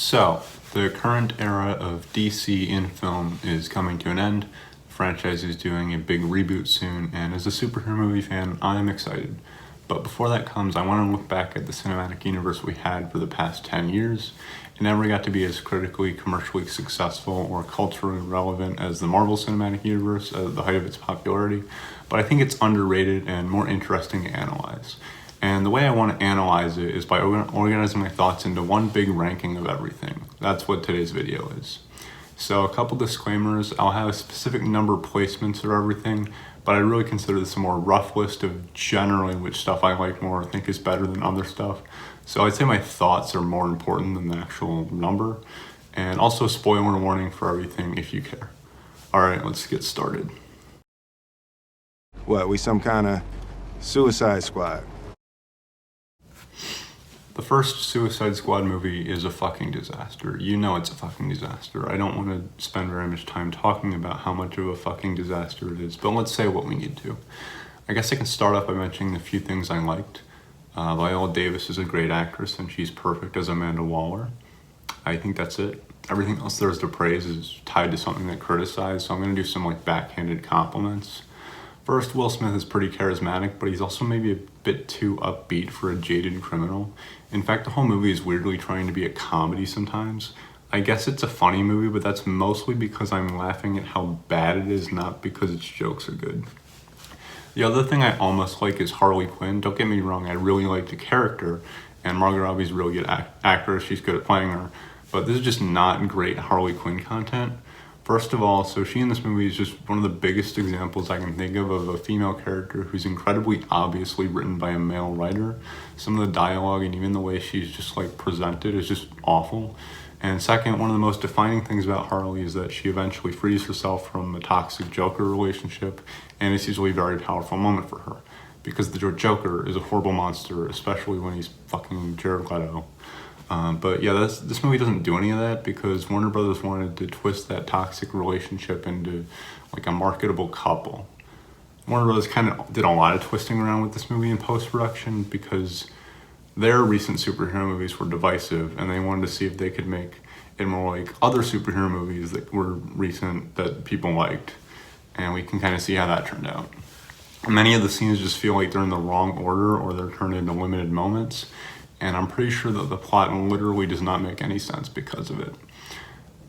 So, the current era of DC in film is coming to an end. The franchise is doing a big reboot soon, and as a superhero movie fan, I'm excited. But before that comes, I want to look back at the cinematic universe we had for the past 10 years. It never got to be as critically, commercially successful, or culturally relevant as the Marvel Cinematic Universe at the height of its popularity, but I think it's underrated and more interesting to analyze. And the way I want to analyze it is by organizing my thoughts into one big ranking of everything. That's what today's video is. So a couple disclaimers, I'll have a specific number of placements of everything, but I really consider this a more rough list of generally which stuff I like more or think is better than other stuff. So I'd say my thoughts are more important than the actual number. And also spoiler warning for everything if you care. Alright, let's get started. What, we some kind of Suicide Squad? The first Suicide Squad movie is a fucking disaster. You know it's a fucking disaster. I don't want to spend very much time talking about how much of a fucking disaster it is, but let's say what we need to. I guess I can start off by mentioning a few things I liked. Viola Davis is a great actress and she's perfect as Amanda Waller. I think that's it. Everything else there's to praise is tied to something that criticized, so I'm going to do some backhanded compliments. First, Will Smith is pretty charismatic, but he's also maybe a bit too upbeat for a jaded criminal. In fact, the whole movie is weirdly trying to be a comedy sometimes. I guess it's a funny movie, but that's mostly because I'm laughing at how bad it is, not because its jokes are good. The other thing I almost like is Harley Quinn. Don't get me wrong, I really like the character, and Margot Robbie's a really good actress, she's good at playing her, but this is just not great Harley Quinn content. First of all, so she in this movie is just one of the biggest examples I can think of a female character who's incredibly obviously written by a male writer. Some of the dialogue and even the way she's just presented is just awful. And second, one of the most defining things about Harley is that she eventually frees herself from a toxic Joker relationship, and it's usually a very powerful moment for her. Because the Joker is a horrible monster, especially when he's fucking Jared Leto. But yeah, this movie doesn't do any of that because Warner Brothers wanted to twist that toxic relationship into a marketable couple. Warner Brothers kind of did a lot of twisting around with this movie in post-production because their recent superhero movies were divisive and they wanted to see if they could make it more like other superhero movies that were recent that people liked. And we can kind of see how that turned out. Many of the scenes just feel like they're in the wrong order or they're turned into limited moments. And I'm pretty sure that the plot literally does not make any sense because of it.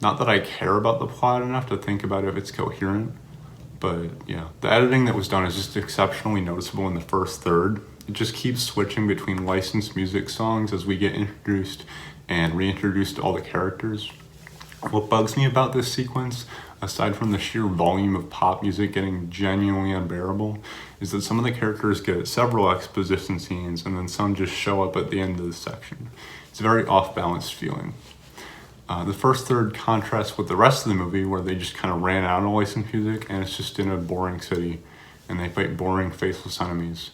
Not that I care about the plot enough to think about if it's coherent, but yeah, the editing that was done is just exceptionally noticeable in the first third. It just keeps switching between licensed music songs as we get introduced and reintroduced to all the characters. What bugs me about this sequence, aside from the sheer volume of pop music getting genuinely unbearable, is that some of the characters get several exposition scenes and then some just show up at the end of the section. It's a very off-balanced feeling. The first third contrasts with the rest of the movie where they just kind of ran out of licensed music and it's just in a boring city and they fight boring faceless enemies.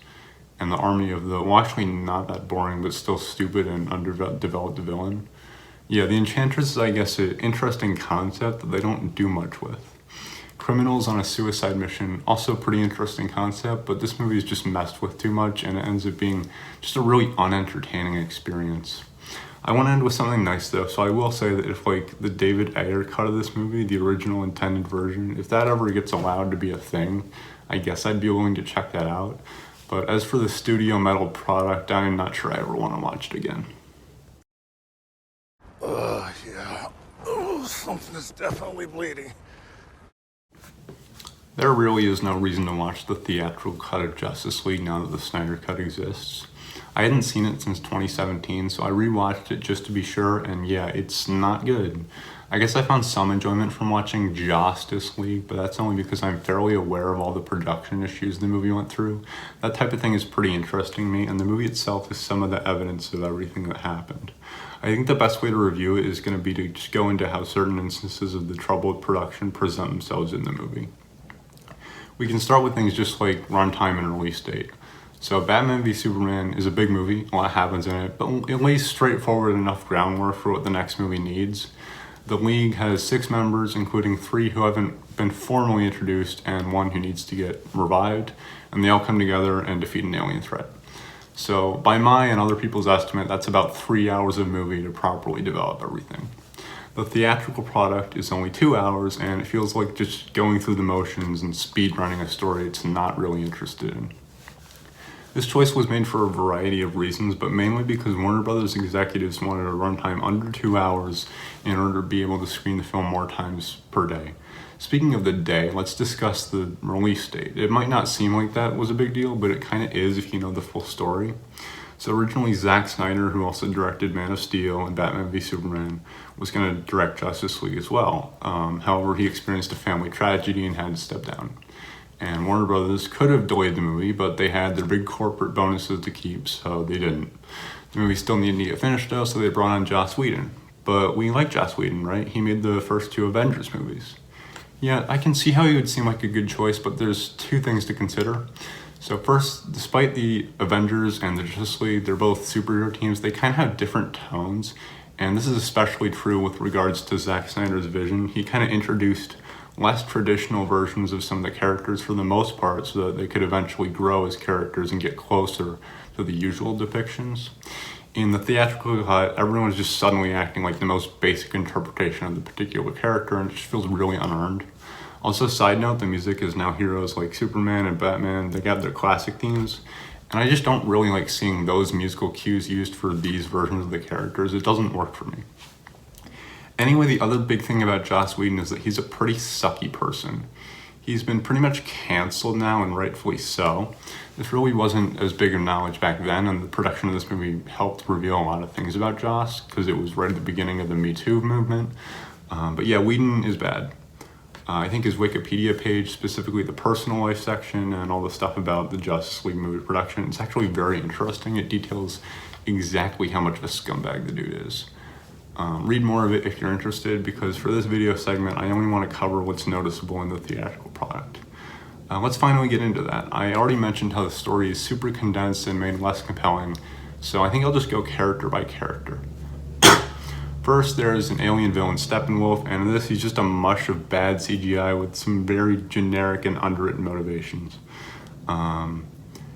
And the army of actually not that boring but still stupid and underdeveloped villain. Yeah, the Enchantress is, I guess, an interesting concept that they don't do much with. Criminals on a suicide mission, also a pretty interesting concept, but this movie is just messed with too much and it ends up being just a really unentertaining experience. I want to end with something nice though, so I will say that if the David Ayer cut of this movie, the original intended version, if that ever gets allowed to be a thing, I guess I'd be willing to check that out. But as for the studio metal product, I'm not sure I ever want to watch it again. Yeah. Something is definitely bleeding. There really is no reason to watch the theatrical cut of Justice League now that the Snyder Cut exists. I hadn't seen it since 2017, so I rewatched it just to be sure, and yeah, it's not good. I guess I found some enjoyment from watching Justice League, but that's only because I'm fairly aware of all the production issues the movie went through. That type of thing is pretty interesting to me, and the movie itself is some of the evidence of everything that happened. I think the best way to review it is going to be to just go into how certain instances of the troubled production present themselves in the movie. We can start with things just like runtime and release date. So Batman v Superman is a big movie, a lot happens in it, but it lays straightforward enough groundwork for what the next movie needs. The League has 6 members, including 3 who haven't been formally introduced and 1 who needs to get revived, and they all come together and defeat an alien threat. So by my and other people's estimate, that's about 3 hours of movie to properly develop everything. The theatrical product is only 2 hours, and it feels like just going through the motions and speed running a story it's not really interested in. This choice was made for a variety of reasons, but mainly because Warner Brothers executives wanted a runtime under 2 hours in order to be able to screen the film more times per day. Speaking of the day, let's discuss the release date. It might not seem like that was a big deal, but it kind of is if you know the full story. So originally Zack Snyder, who also directed Man of Steel and Batman v Superman, was going to direct Justice League as well. However, he experienced a family tragedy and had to step down. And Warner Brothers could have delayed the movie, but they had their big corporate bonuses to keep, so they didn't. The movie still needed to get finished though, so they brought on Joss Whedon. But we like Joss Whedon, right? He made the first 2 Avengers movies. Yeah, I can see how he would seem like a good choice, but there's 2 things to consider. So first, despite the Avengers and the Justice League, they're both superhero teams, they kind of have different tones. And this is especially true with regards to Zack Snyder's vision. He kind of introduced less traditional versions of some of the characters for the most part so that they could eventually grow as characters and get closer to the usual depictions. In the theatrical cut, everyone is just suddenly acting like the most basic interpretation of the particular character, and it just feels really unearned. Also, side note, the music is now heroes like Superman and Batman. They got their classic themes, and I just don't really like seeing those musical cues used for these versions of the characters. It doesn't work for me. Anyway, the other big thing about Joss Whedon is that he's a pretty sucky person. He's been pretty much canceled now, and rightfully so. This really wasn't as big of knowledge back then, and the production of this movie helped reveal a lot of things about Joss, because it was right at the beginning of the Me Too movement. But yeah, Whedon is bad. I think his Wikipedia page, specifically the personal life section and all the stuff about the Justice League movie production, it's actually very interesting. It details exactly how much of a scumbag the dude is. Read more of it if you're interested, because for this video segment, I only want to cover what's noticeable in the theatrical product. Let's finally get into that. I already mentioned how the story is super condensed and made less compelling, so I think I'll just go character by character. First, there's an alien villain, Steppenwolf, and in this he's just a mush of bad CGI with some very generic and underwritten motivations. In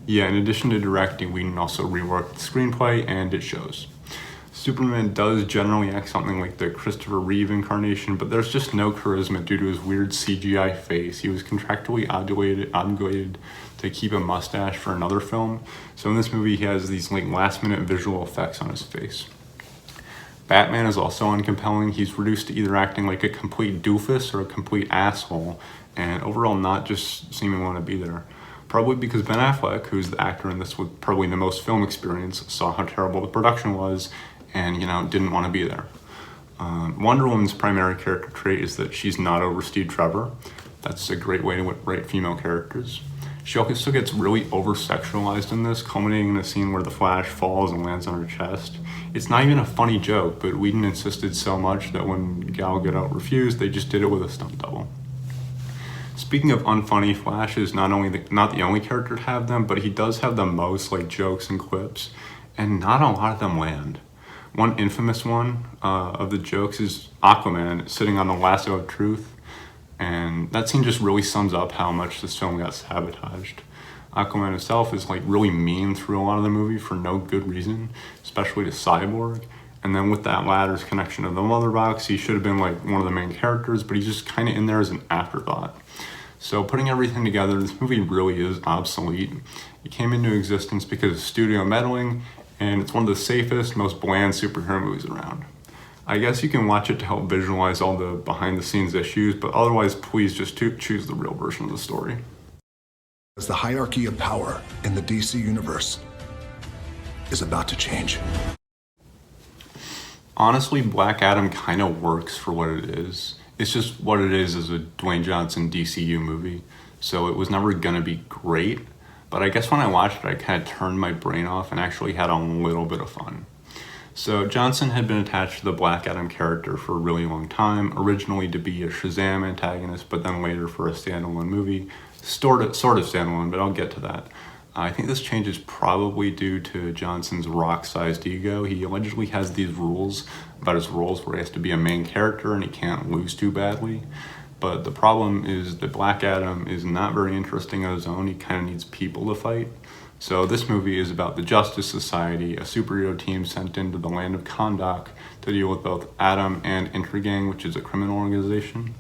addition to directing, Whedon also reworked the screenplay, and it shows. Superman does generally act something like the Christopher Reeve incarnation, but there's just no charisma due to his weird CGI face. He was contractually obligated to keep a mustache for another film, so in this movie he has these like last-minute visual effects on his face. Batman is also uncompelling. He's reduced to either acting like a complete doofus or a complete asshole, and overall not just seeming to want to be there. Probably because Ben Affleck, who's the actor in this with probably the most film experience, saw how terrible the production was and, didn't want to be there. Wonder Woman's primary character trait is that she's not over Steve Trevor. That's a great way to write female characters. She also gets really over-sexualized in this, culminating in a scene where the Flash falls and lands on her chest. It's not even a funny joke, but Whedon insisted so much that when Gal Gadot refused, they just did it with a stunt double. Speaking of unfunny, Flash is not the only character to have them, but he does have the most jokes and quips, and not a lot of them land. One infamous one of the jokes is Aquaman sitting on the lasso of truth, and that scene just really sums up how much this film got sabotaged. Aquaman himself is really mean through a lot of the movie for no good reason, especially to Cyborg. And then with that latter's connection to the mother box, he should have been one of the main characters, but he's just kind of in there as an afterthought. So putting everything together, this movie really is obsolete. It came into existence because of studio meddling, and it's one of the safest, most bland superhero movies around. I guess you can watch it to help visualize all the behind-the-scenes issues, but otherwise, please just choose the real version of the story. As the hierarchy of power in the DC universe is about to change. Honestly, Black Adam kind of works for what it is. It's just what it is a Dwayne Johnson DCEU movie, so it was never gonna be great, but I guess when I watched it, I kind of turned my brain off and actually had a little bit of fun. So Johnson had been attached to the Black Adam character for a really long time, originally to be a Shazam antagonist, but then later for a standalone movie. Sort of standalone, but I'll get to that. I think this change is probably due to Johnson's rock-sized ego. He allegedly has these rules about his roles where he has to be a main character and he can't lose too badly. But the problem is that Black Adam is not very interesting on his own. He kind of needs people to fight. So this movie is about the Justice Society, a superhero team sent into the land of Kahndaq to deal with both Atom and Intergang, which is a criminal organization.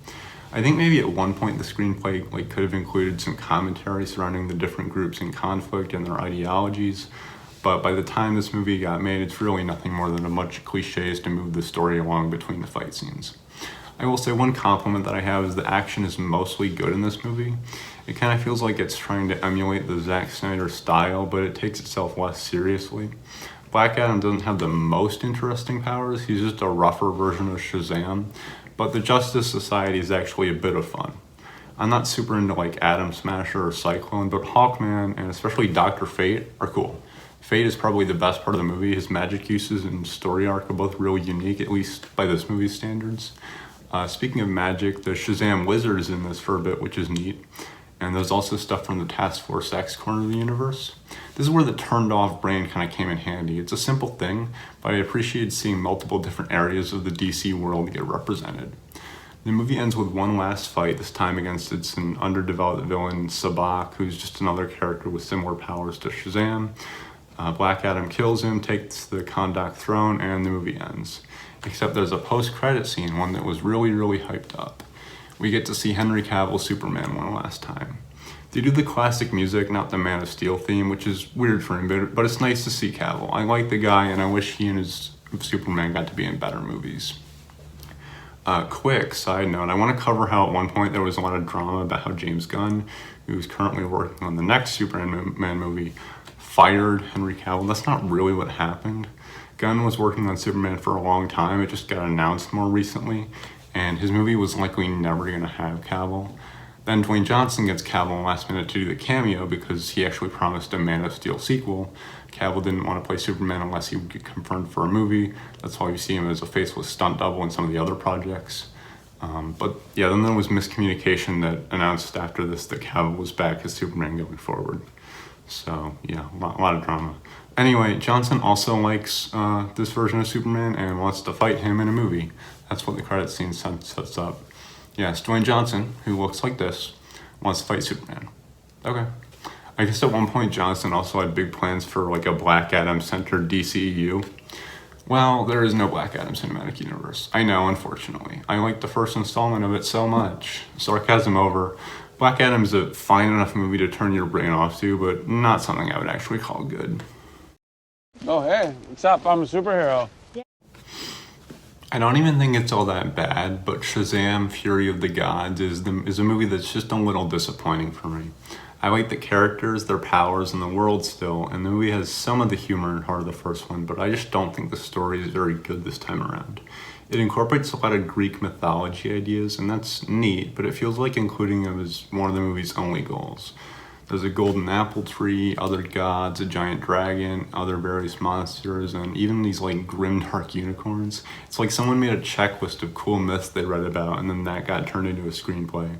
I think maybe at one point the screenplay could have included some commentary surrounding the different groups in conflict and their ideologies, but by the time this movie got made, it's really nothing more than a bunch of cliches to move the story along between the fight scenes. I will say one compliment that I have is the action is mostly good in this movie. It kind of feels like it's trying to emulate the Zack Snyder style, but it takes itself less seriously. Black Adam doesn't have the most interesting powers, he's just a rougher version of Shazam, but the Justice Society is actually a bit of fun. I'm not super into Atom Smasher or Cyclone, but Hawkman and especially Dr. Fate are cool. Fate is probably the best part of the movie. His magic uses and story arc are both really unique, at least by this movie's standards. Speaking of magic, the Shazam Wizard is in this for a bit, which is neat. And there's also stuff from the Task Force X corner of the universe. This is where the turned off brain kind of came in handy. It's a simple thing, but I appreciated seeing multiple different areas of the DC world get represented. The movie ends with one last fight, this time against an underdeveloped villain, Sabak, who's just another character with similar powers to Shazam. Black Adam kills him, takes the Kahndaq throne, and the movie ends. Except there's a post-credit scene, one that was really, really hyped up. We get to see Henry Cavill's Superman one last time. They do the classic music, not the Man of Steel theme, which is weird for him, but it's nice to see Cavill. I like the guy, and I wish he and his Superman got to be in better movies. Quick side note, I want to cover how at one point there was a lot of drama about how James Gunn, who's currently working on the next Superman movie, fired Henry Cavill. That's not really what happened. Gunn was working on Superman for a long time. It just got announced more recently, and his movie was likely never going to have Cavill. Then Dwayne Johnson gets Cavill last minute to do the cameo because he actually promised a Man of Steel sequel. Cavill didn't want to play Superman unless he would get confirmed for a movie. That's why you see him as a faceless stunt double in some of the other projects. But yeah, then there was miscommunication that announced after this that Cavill was back as Superman going forward. So yeah, a lot of drama. Anyway, Johnson also likes this version of Superman and wants to fight him in a movie. That's what the credit scene sets up. Yes, Dwayne Johnson, who looks like this, wants to fight Superman. Okay. I guess at one point Johnson also had big plans for a Black Adam-centered DCEU. Well, there is no Black Adam cinematic universe. I know, unfortunately. I liked the first installment of it so much. Sarcasm over. Black Adam is a fine enough movie to turn your brain off to, but not something I would actually call good. Oh, hey, what's up? I'm a superhero. I don't even think it's all that bad, but Shazam! Fury of the Gods is a movie that's just a little disappointing for me. I like the characters, their powers, and the world still, and the movie has some of the humor and heart of the first one, but I just don't think the story is very good this time around. It incorporates a lot of Greek mythology ideas, and that's neat, but it feels like including them is one of the movie's only goals. There's a golden apple tree, other gods, a giant dragon, other various monsters, and even these grimdark unicorns. It's like someone made a checklist of cool myths they read about, and then that got turned into a screenplay.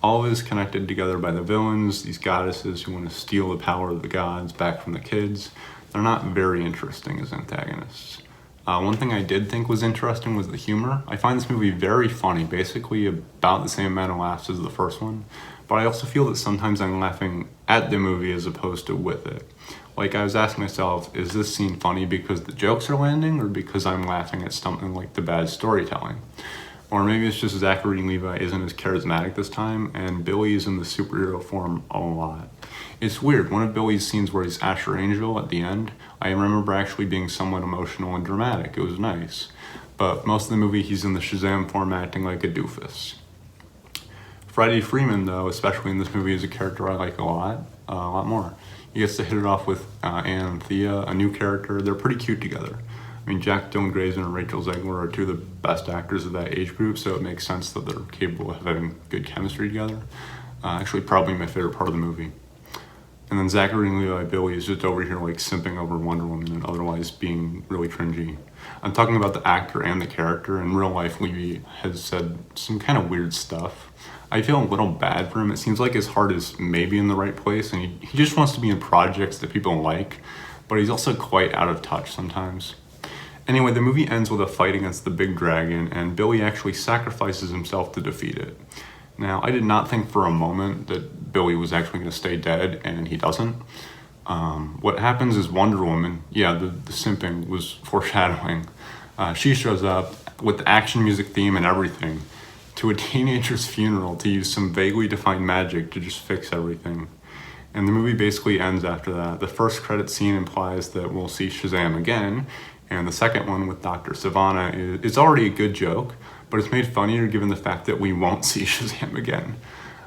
All of it is connected together by the villains, these goddesses who want to steal the power of the gods back from the kids. They're not very interesting as antagonists. One thing I did think was interesting was the humor. I find this movie very funny, basically about the same amount of laughs as the first one, but I also feel that sometimes I'm laughing at the movie as opposed to with it. I was asking myself, is this scene funny because the jokes are landing or because I'm laughing at something like the bad storytelling? Or maybe it's just Zachary Levi isn't as charismatic this time, and Billy is in the superhero form a lot. It's weird, one of Billy's scenes where he's Asher Angel at the end, I remember actually being somewhat emotional and dramatic. It was nice. But most of the movie he's in the Shazam form acting like a doofus. Freddie Freeman, though, especially in this movie, is a character I like a lot more. He gets to hit it off with Anne and Thea, a new character. They're pretty cute together. I mean, Jack Dylan Grazer and Rachel Zegler are two of the best actors of that age group, so it makes sense that they're capable of having good chemistry together. Actually, probably my favorite part of the movie. And then Zachary Levi Billy is just over here simping over Wonder Woman and otherwise being really cringy. I'm talking about the actor and the character. In real life, Levy has said some kind of weird stuff. I feel a little bad for him. It seems like his heart is maybe in the right place and he just wants to be in projects that people like, but he's also quite out of touch sometimes. Anyway, the movie ends with a fight against the big dragon and Billy actually sacrifices himself to defeat it. Now, I did not think for a moment that Billy was actually going to stay dead, and he doesn't. What happens is Wonder Woman, yeah, the simping was foreshadowing. She shows up with the action music theme and everything to a teenager's funeral to use some vaguely defined magic to just fix everything. And the movie basically ends after that. The first credit scene implies that we'll see Shazam again, and the second one with Dr. Sivana is already a good joke, but it's made funnier given the fact that we won't see Shazam again.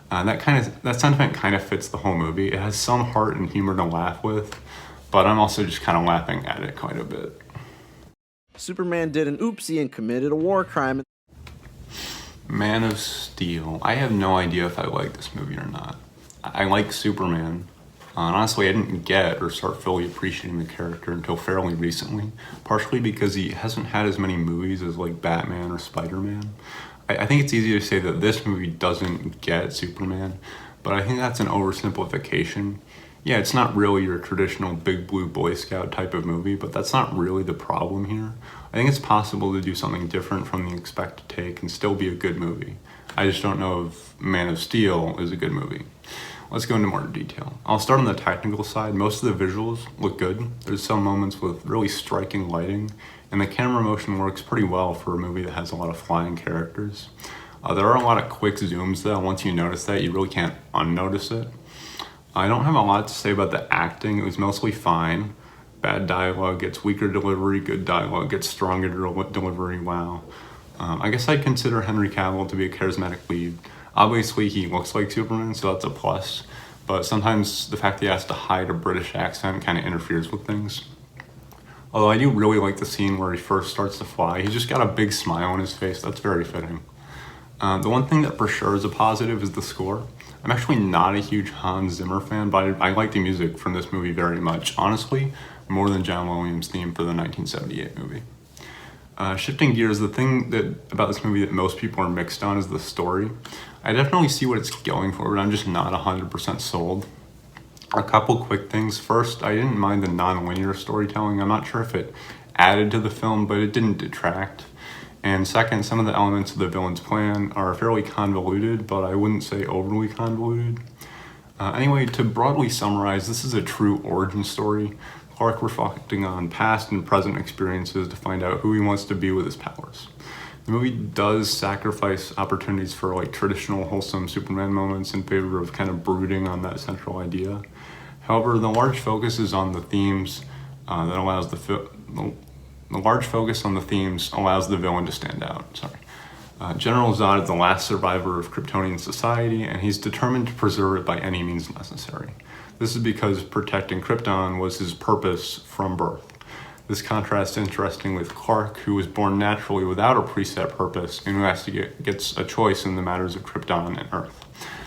That sentiment kind of fits the whole movie. It has some heart and humor to laugh with, but I'm also just kind of laughing at it quite a bit. Superman did an oopsie and committed a war crime. Man of Steel. I have no idea if I like this movie or not. I like Superman. And honestly, I didn't get or start fully appreciating the character until fairly recently, partially because he hasn't had as many movies as like Batman or Spider-Man. I think it's easy to say that this movie doesn't get Superman, but I think that's an oversimplification. Yeah, it's not really your traditional big blue Boy Scout type of movie, but that's not really the problem here. I think it's possible to do something different from the expected take and still be a good movie. I just don't know if Man of Steel is a good movie. Let's go into more detail. I'll start on the technical side. Most of the visuals look good. There's some moments with really striking lighting, and the camera motion works pretty well for a movie that has a lot of flying characters. There are a lot of quick zooms though. Once you notice that, you really can't unnotice it. I don't have a lot to say about the acting. It was mostly fine. Bad dialogue gets weaker delivery, good dialogue gets stronger delivery, wow. I guess I'd consider Henry Cavill to be a charismatic lead. Obviously, he looks like Superman, so that's a plus. But sometimes the fact that he has to hide a British accent kind of interferes with things. Although I do really like the scene where he first starts to fly. He's just got a big smile on his face. That's very fitting. The one thing that for sure is a positive is the score. I'm actually not a huge Hans Zimmer fan, but I like the music from this movie very much. Honestly, more than John Williams' theme for the 1978 movie. Shifting gears, the thing about this movie that most people are mixed on is the story. I definitely see what it's going for, but I'm just not 100% sold. A couple quick things. First, I didn't mind the non-linear storytelling. I'm not sure if it added to the film, but it didn't detract. And second, some of the elements of the villain's plan are fairly convoluted, but I wouldn't say overly convoluted. Anyway, to broadly summarize, this is a true origin story. Clark reflecting on past and present experiences to find out who he wants to be with his powers. The movie does sacrifice opportunities for like traditional wholesome Superman moments in favor of kind of brooding on that central idea. However, the large focus is on the themes that allows the large focus on the themes allows the villain to stand out. General Zod is the last survivor of Kryptonian society, and he's determined to preserve it by any means necessary. This is because protecting Krypton was his purpose from birth. This contrasts interesting with Clark, who was born naturally without a preset purpose and who gets a choice in the matters of Krypton and Earth.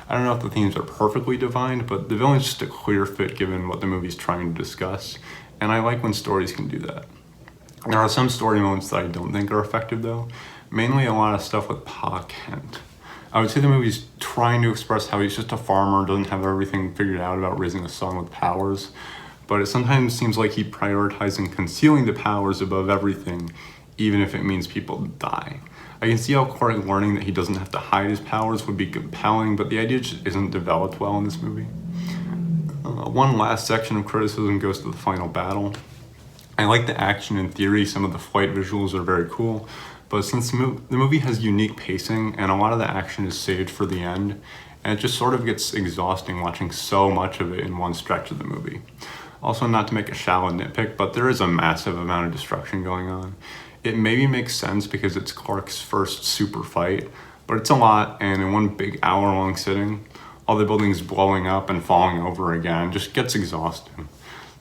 I don't know if the themes are perfectly defined, but the villain's just a clear fit given what the movie's trying to discuss, and I like when stories can do that. There are some story moments that I don't think are effective though, mainly a lot of stuff with Pa Kent. I would say the movie's trying to express how he's just a farmer, doesn't have everything figured out about raising a son with powers, but it sometimes seems like he's prioritizing concealing the powers above everything, even if it means people die. I can see how Clark learning that he doesn't have to hide his powers would be compelling, but the idea just isn't developed well in this movie. One last section of criticism goes to the final battle. I like the action in theory, some of the flight visuals are very cool, but since the movie has unique pacing and a lot of the action is saved for the end, and it just sort of gets exhausting watching so much of it in one stretch of the movie. Also, not to make a shallow nitpick, but there is a massive amount of destruction going on. It maybe makes sense because it's Clark's first super fight, but it's a lot, and in one big hour-long sitting, all the buildings blowing up and falling over again just gets exhausting.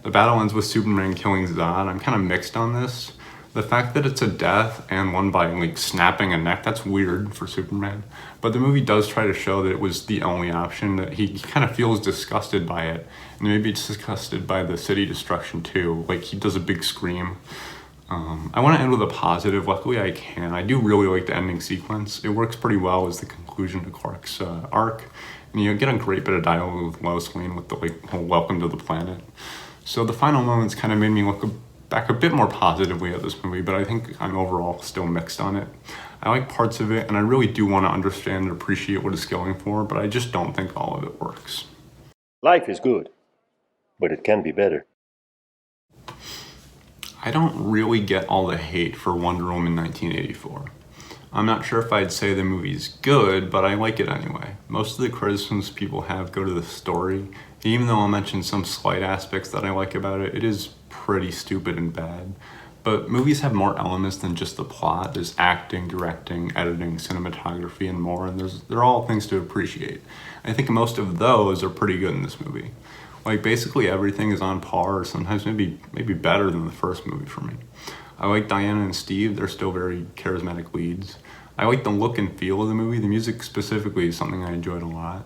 The battle ends with Superman killing Zod. I'm kind of mixed on this. The fact that it's a death and one by like snapping a neck, that's weird for Superman. But the movie does try to show that it was the only option, that he kind of feels disgusted by it. And maybe it's disgusted by the city destruction too. Like he does a big scream. I want to end with a positive. Luckily I can. I do really like the ending sequence. It works pretty well as the conclusion to Clark's arc. And you get a great bit of dialogue with Lois Lane with the like whole welcome to the planet. So the final moments kind of made me look back a bit more positively at this movie, but I think I'm overall still mixed on it. I like parts of it, and I really do want to understand and appreciate what it's going for, but I just don't think all of it works. Life is good, but it can be better. I don't really get all the hate for Wonder Woman 1984. I'm not sure if I'd say the movie's good, but I like it anyway. Most of the criticisms people have go to the story. Even though I'll mention some slight aspects that I like about it, it is pretty stupid and bad. But movies have more elements than just the plot. There's acting, directing, editing, cinematography, and more, and they're all things to appreciate. I think most of those are pretty good in this movie. Like, basically everything is on par, or sometimes maybe better than the first movie for me. I like Diana and Steve, they're still very charismatic leads. I like the look and feel of the movie. The music specifically is something I enjoyed a lot.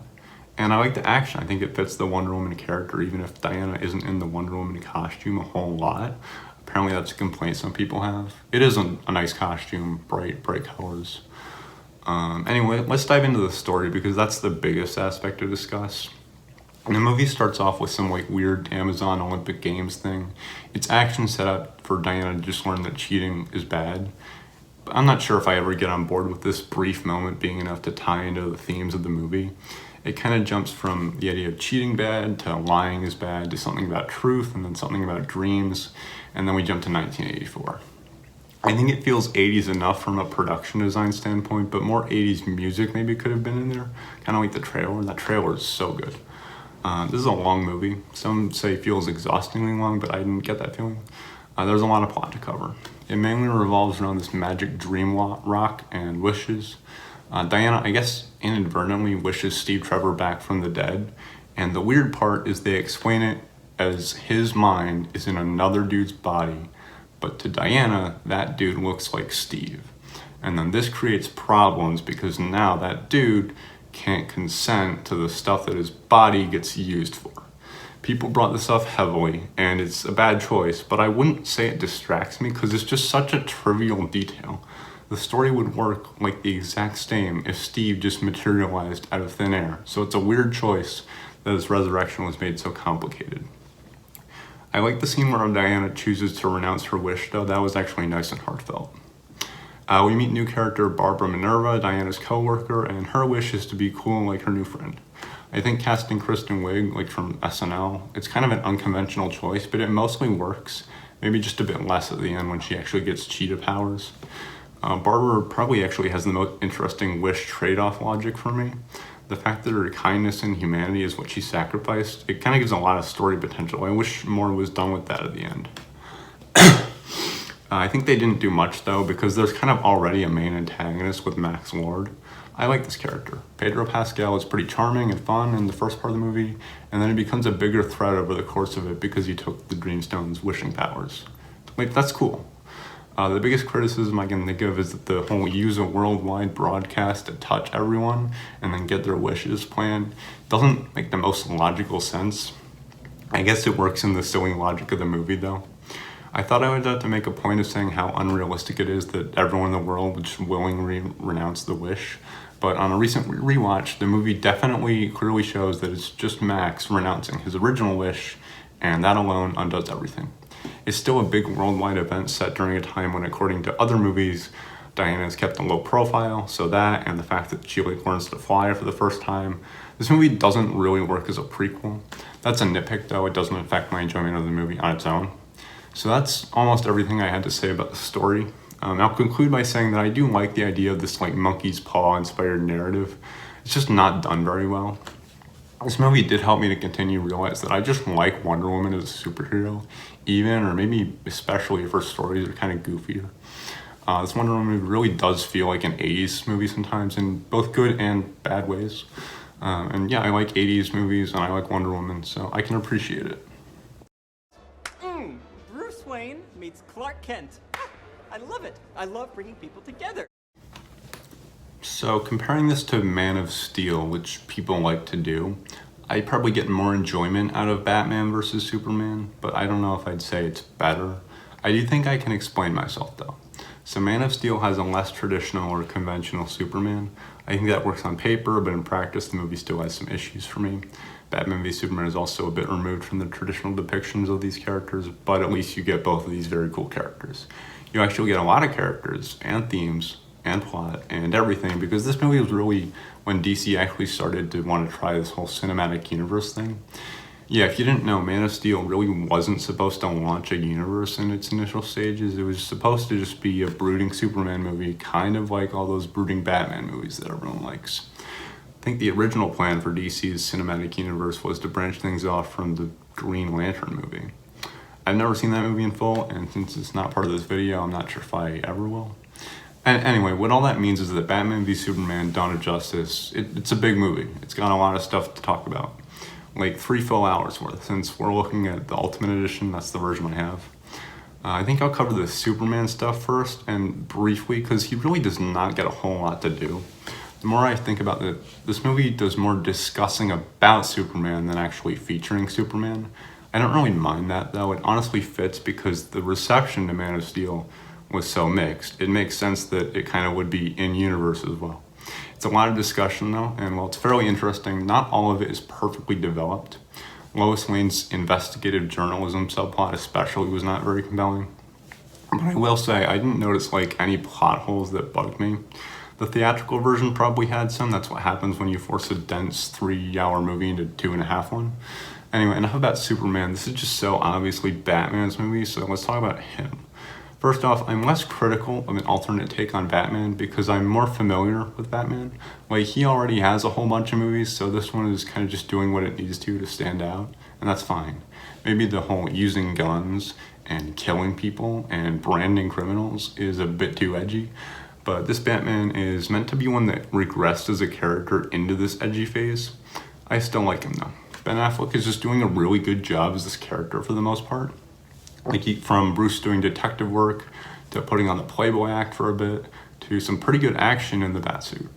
And I like the action. I think it fits the Wonder Woman character, even if Diana isn't in the Wonder Woman costume a whole lot. Apparently that's a complaint some people have. It is a nice costume, bright colors. Anyway, let's dive into the story because that's the biggest aspect to discuss. And the movie starts off with some like weird Amazon Olympic Games thing. It's action set up for Diana to just learn that cheating is bad. But I'm not sure if I ever get on board with this brief moment being enough to tie into the themes of the movie. It kind of jumps from the idea of cheating bad to lying is bad to something about truth and then something about dreams. And then we jump to 1984. I think it feels 80s enough from a production design standpoint, but more 80s music maybe could have been in there. Kind of like the trailer. That trailer is so good. This is a long movie. Some say it feels exhaustingly long, but I didn't get that feeling. There's a lot of plot to cover. It mainly revolves around this magic dream rock and wishes. Diana, I guess, inadvertently wishes Steve Trevor back from the dead. And the weird part is they explain it as his mind is in another dude's body. But to Diana, that dude looks like Steve. And then this creates problems because now that dude can't consent to the stuff that his body gets used for. People brought this up heavily, and it's a bad choice, but I wouldn't say it distracts me because it's just such a trivial detail. The story would work like the exact same if Steve just materialized out of thin air, so it's a weird choice that his resurrection was made so complicated. I like the scene where Diana chooses to renounce her wish, though. That was actually nice and heartfelt. We meet new character Barbara Minerva, Diana's co-worker, and her wish is to be cool like her new friend. I think casting Kristen Wiig, like from SNL, it's kind of an unconventional choice, but it mostly works. Maybe just a bit less at the end when she actually gets cheetah powers. Barbara probably actually has the most interesting wish trade-off logic for me. The fact that her kindness and humanity is what she sacrificed, it kind of gives a lot of story potential. I wish more was done with that at the end. I think they didn't do much though because there's kind of already a main antagonist with Max Lord. I like this character. Pedro Pascal is pretty charming and fun in the first part of the movie, and then he becomes a bigger threat over the course of it because he took the Dreamstone's wishing powers. Like, that's cool. The biggest criticism I can think of is that the whole use a worldwide broadcast to touch everyone and then get their wishes plan doesn't make the most logical sense. I guess it works in the silly logic of the movie though. I thought I would have to make a point of saying how unrealistic it is that everyone in the world would just willingly renounce the wish. But on a recent rewatch, the movie definitely clearly shows that it's just Max renouncing his original wish, and that alone undoes everything. It's still a big worldwide event set during a time when, according to other movies, Diana has kept a low profile, so that and the fact that she learns to fly for the first time, this movie doesn't really work as a prequel. That's a nitpick though, it doesn't affect my enjoyment of the movie on its own. So that's almost everything I had to say about the story. I'll conclude by saying that I do like the idea of this like monkey's paw inspired narrative. It's just not done very well. This movie did help me to continue to realize that I just like Wonder Woman as a superhero, even or maybe especially if her stories are kind of goofier. This Wonder Woman movie really does feel like an 80s movie sometimes in both good and bad ways. And yeah, I like 80s movies and I like Wonder Woman, so I can appreciate it. Bruce Wayne meets Clark Kent. I love it. I love bringing people together. So comparing this to Man of Steel, which people like to do, I probably get more enjoyment out of Batman versus Superman, but I don't know if I'd say it's better. I do think I can explain myself though. So Man of Steel has a less traditional or conventional Superman. I think that works on paper, but in practice the movie still has some issues for me. Batman v Superman is also a bit removed from the traditional depictions of these characters, but at least you get both of these very cool characters. You actually get a lot of characters and themes and plot and everything, because this movie was really when DC actually started to want to try this whole cinematic universe thing. Yeah, if you didn't know, Man of Steel really wasn't supposed to launch a universe in its initial stages. It was supposed to just be a brooding Superman movie, kind of like all those brooding Batman movies that everyone likes. I think the original plan for DC's cinematic universe was to branch things off from the Green Lantern movie. I've never seen that movie in full, and since it's not part of this video, I'm not sure if I ever will. And anyway, what all that means is that Batman v Superman Dawn of Justice, it's a big movie. It's got a lot of stuff to talk about. Like 3 full hours worth. Since we're looking at the Ultimate Edition, that's the version I have. I think I'll cover the Superman stuff first, and briefly, because he really does not get a whole lot to do. The more I think about it, this movie does more discussing about Superman than actually featuring Superman. I don't really mind that, though. It honestly fits because the reception to Man of Steel was so mixed. It makes sense that it kind of would be in-universe as well. It's a lot of discussion, though, and while it's fairly interesting, not all of it is perfectly developed. Lois Lane's investigative journalism subplot especially was not very compelling. But I will say, I didn't notice any plot holes that bugged me. The theatrical version probably had some. That's what happens when you force a dense 3-hour movie into 2.5 one. Anyway, enough about Superman. This is just so obviously Batman's movie, so let's talk about him. First off, I'm less critical of an alternate take on Batman because I'm more familiar with Batman. He already has a whole bunch of movies, so this one is kind of just doing what it needs to stand out, and that's fine. Maybe the whole using guns and killing people and branding criminals is a bit too edgy, but this Batman is meant to be one that regressed as a character into this edgy phase. I still like him, though. Ben Affleck is just doing a really good job as this character for the most part. From Bruce doing detective work, to putting on the Playboy act for a bit, to some pretty good action in the Batsuit.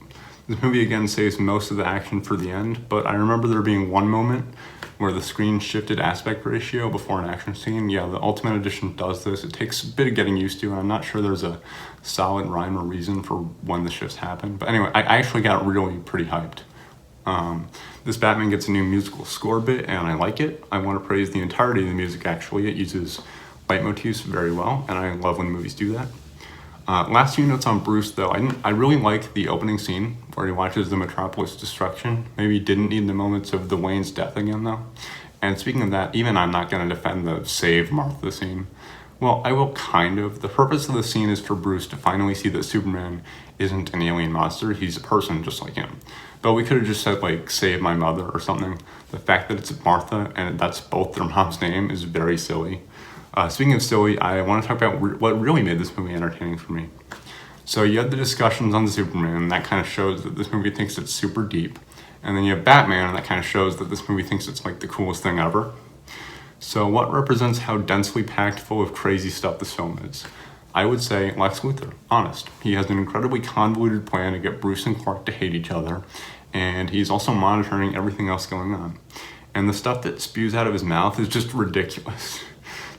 This movie again saves most of the action for the end, but I remember there being one moment where the screen shifted aspect ratio before an action scene. Yeah, the Ultimate Edition does this. It takes a bit of getting used to, and I'm not sure there's a solid rhyme or reason for when the shifts happen. But anyway, I actually got really pretty hyped. This Batman gets a new musical score bit, and I like it. I want to praise the entirety of the music, actually. It uses leitmotifs very well, and I love when movies do that. Last few notes on Bruce, though. I really like the opening scene where he watches the Metropolis destruction. Maybe didn't need the moments of the Wayne's death again, though. And speaking of that, even I'm not going to defend the save Martha scene. Well, I will kind of. The purpose of the scene is for Bruce to finally see that Superman isn't an alien monster. He's a person just like him. But we could have just said, save my mother or something. The fact that it's Martha and that's both their mom's name is very silly. Speaking of silly, I want to talk about what really made this movie entertaining for me. So you had the discussions on Superman, and that kind of shows that this movie thinks it's super deep. And then you have Batman, and that kind of shows that this movie thinks it's the coolest thing ever. So what represents how densely packed full of crazy stuff this film is? I would say Lex Luthor, honest. He has an incredibly convoluted plan to get Bruce and Clark to hate each other, and he's also monitoring everything else going on. And the stuff that spews out of his mouth is just ridiculous.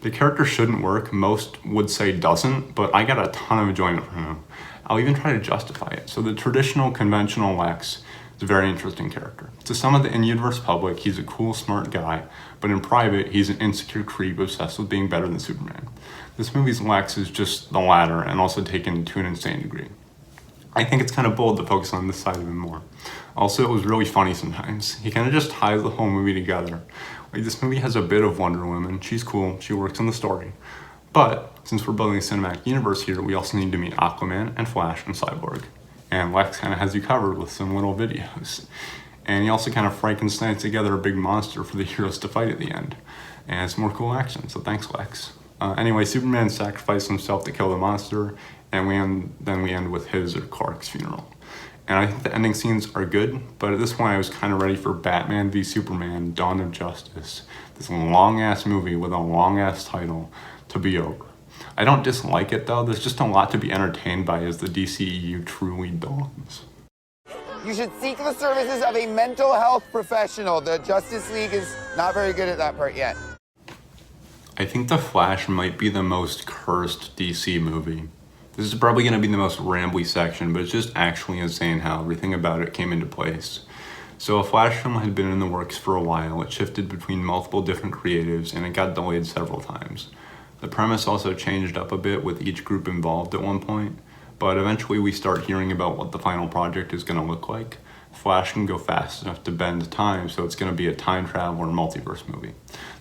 The character shouldn't work, most would say doesn't, but I got a ton of enjoyment from him. I'll even try to justify it. So the traditional, conventional Lex is a very interesting character. To some of the in-universe public, he's a cool, smart guy, but in private, he's an insecure creep obsessed with being better than Superman. This movie's Lex is just the latter, and also taken to an insane degree. I think it's kind of bold to focus on this side of him more. Also, it was really funny sometimes. He kind of just ties the whole movie together. This movie has a bit of Wonder Woman. She's cool. She works in the story. But since we're building a cinematic universe here, we also need to meet Aquaman and Flash and Cyborg. And Lex kind of has you covered with some little videos. And he also kind of Frankensteins together a big monster for the heroes to fight at the end. And it's more cool action, so thanks, Lex. Anyway, Superman sacrificed himself to kill the monster, and then we end with his or Clark's funeral. And I think the ending scenes are good, but at this point I was kind of ready for Batman v Superman, Dawn of Justice, this long-ass movie with a long-ass title, to be over. I don't dislike it, though. There's just a lot to be entertained by as the DCEU truly dawns. You should seek the services of a mental health professional. The Justice League is not very good at that part yet. I think The Flash might be the most cursed DC movie. This is probably going to be the most rambly section, but it's just actually insane how everything about it came into place. So a Flash film had been in the works for a while. It shifted between multiple different creatives, and it got delayed several times. The premise also changed up a bit with each group involved at one point, but eventually we start hearing about what the final project is going to look like. Flash can go fast enough to bend time, so it's going to be a time travel or multiverse movie.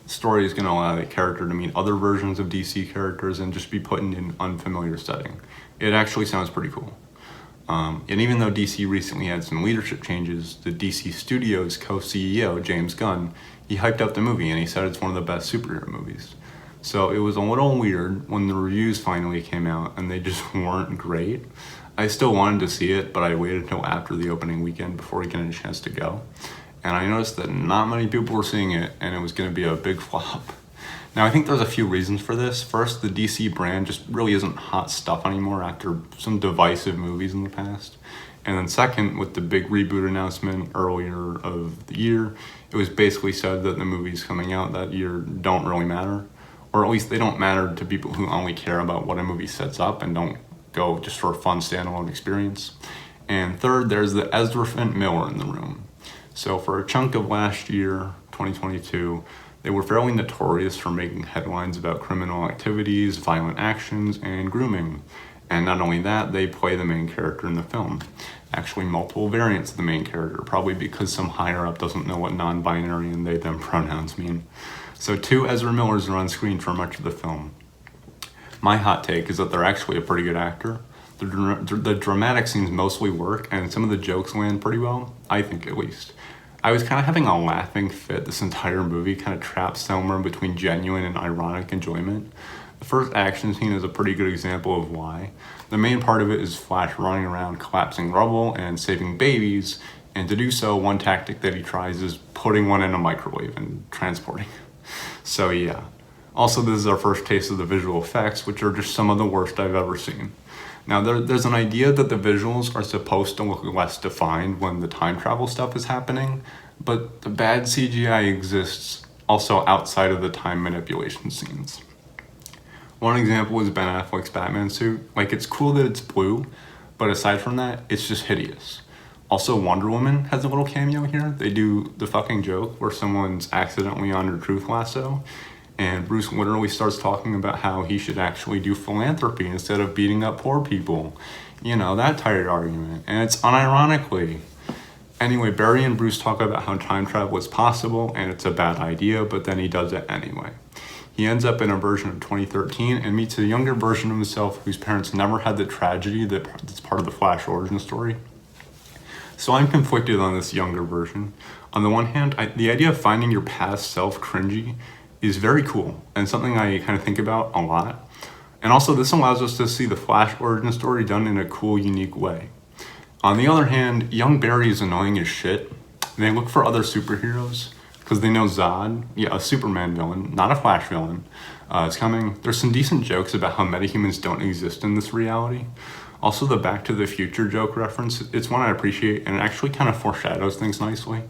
The story is going to allow the character to meet other versions of DC characters and just be put in an unfamiliar setting. It actually sounds pretty cool. And even though DC recently had some leadership changes, the DC Studios co-CEO, James Gunn, he hyped up the movie and he said it's one of the best superhero movies. So it was a little weird when the reviews finally came out and they just weren't great. I still wanted to see it, but I waited until after the opening weekend before getting a chance to go. And I noticed that not many people were seeing it and it was going to be a big flop. Now, I think there's a few reasons for this. First, the DC brand just really isn't hot stuff anymore after some divisive movies in the past. And then second, with the big reboot announcement earlier of the year, it was basically said that the movies coming out that year don't really matter. Or at least they don't matter to people who only care about what a movie sets up and don't go just for a fun standalone experience. And third, there's the Ezra Fent Miller in the room. So for a chunk of last year, 2022, they were fairly notorious for making headlines about criminal activities, violent actions, and grooming. And not only that, they play the main character in the film. Actually, multiple variants of the main character, probably because some higher up doesn't know what non-binary and they/them pronouns mean. So 2 Ezra Millers are on screen for much of the film. My hot take is that they're actually a pretty good actor. The dramatic scenes mostly work, and some of the jokes land pretty well, I think at least. I was kind of having a laughing fit this entire movie, kind of trapped somewhere between genuine and ironic enjoyment. The first action scene is a pretty good example of why. The main part of it is Flash running around collapsing rubble and saving babies, and to do so, one tactic that he tries is putting one in a microwave and transporting. So yeah. Also, this is our first taste of the visual effects, which are just some of the worst I've ever seen. Now, there's an idea that the visuals are supposed to look less defined when the time travel stuff is happening, but the bad CGI exists also outside of the time manipulation scenes. One example is Ben Affleck's Batman suit. Like, it's cool that it's blue, but aside from that, it's just hideous. Also, Wonder Woman has a little cameo here. They do the fucking joke where someone's accidentally on her truth lasso, and Bruce literally starts talking about how he should actually do philanthropy instead of beating up poor people. You know, that tired argument. And it's unironically. Anyway, Barry and Bruce talk about how time travel is possible and it's a bad idea, but then he does it anyway. He ends up in a version of 2013 and meets a younger version of himself whose parents never had the tragedy that's part of the Flash origin story. So I'm conflicted on this younger version. On the one hand, the idea of finding your past self cringy is very cool and something I kind of think about a lot. And also this allows us to see the Flash origin story done in a cool, unique way. On the other hand, young Barry is annoying as shit. They look for other superheroes because they know Zod, a Superman villain, not a Flash villain, is coming. There's some decent jokes about how metahumans don't exist in this reality. Also, the Back to the Future joke reference, it's one I appreciate and it actually kind of foreshadows things nicely.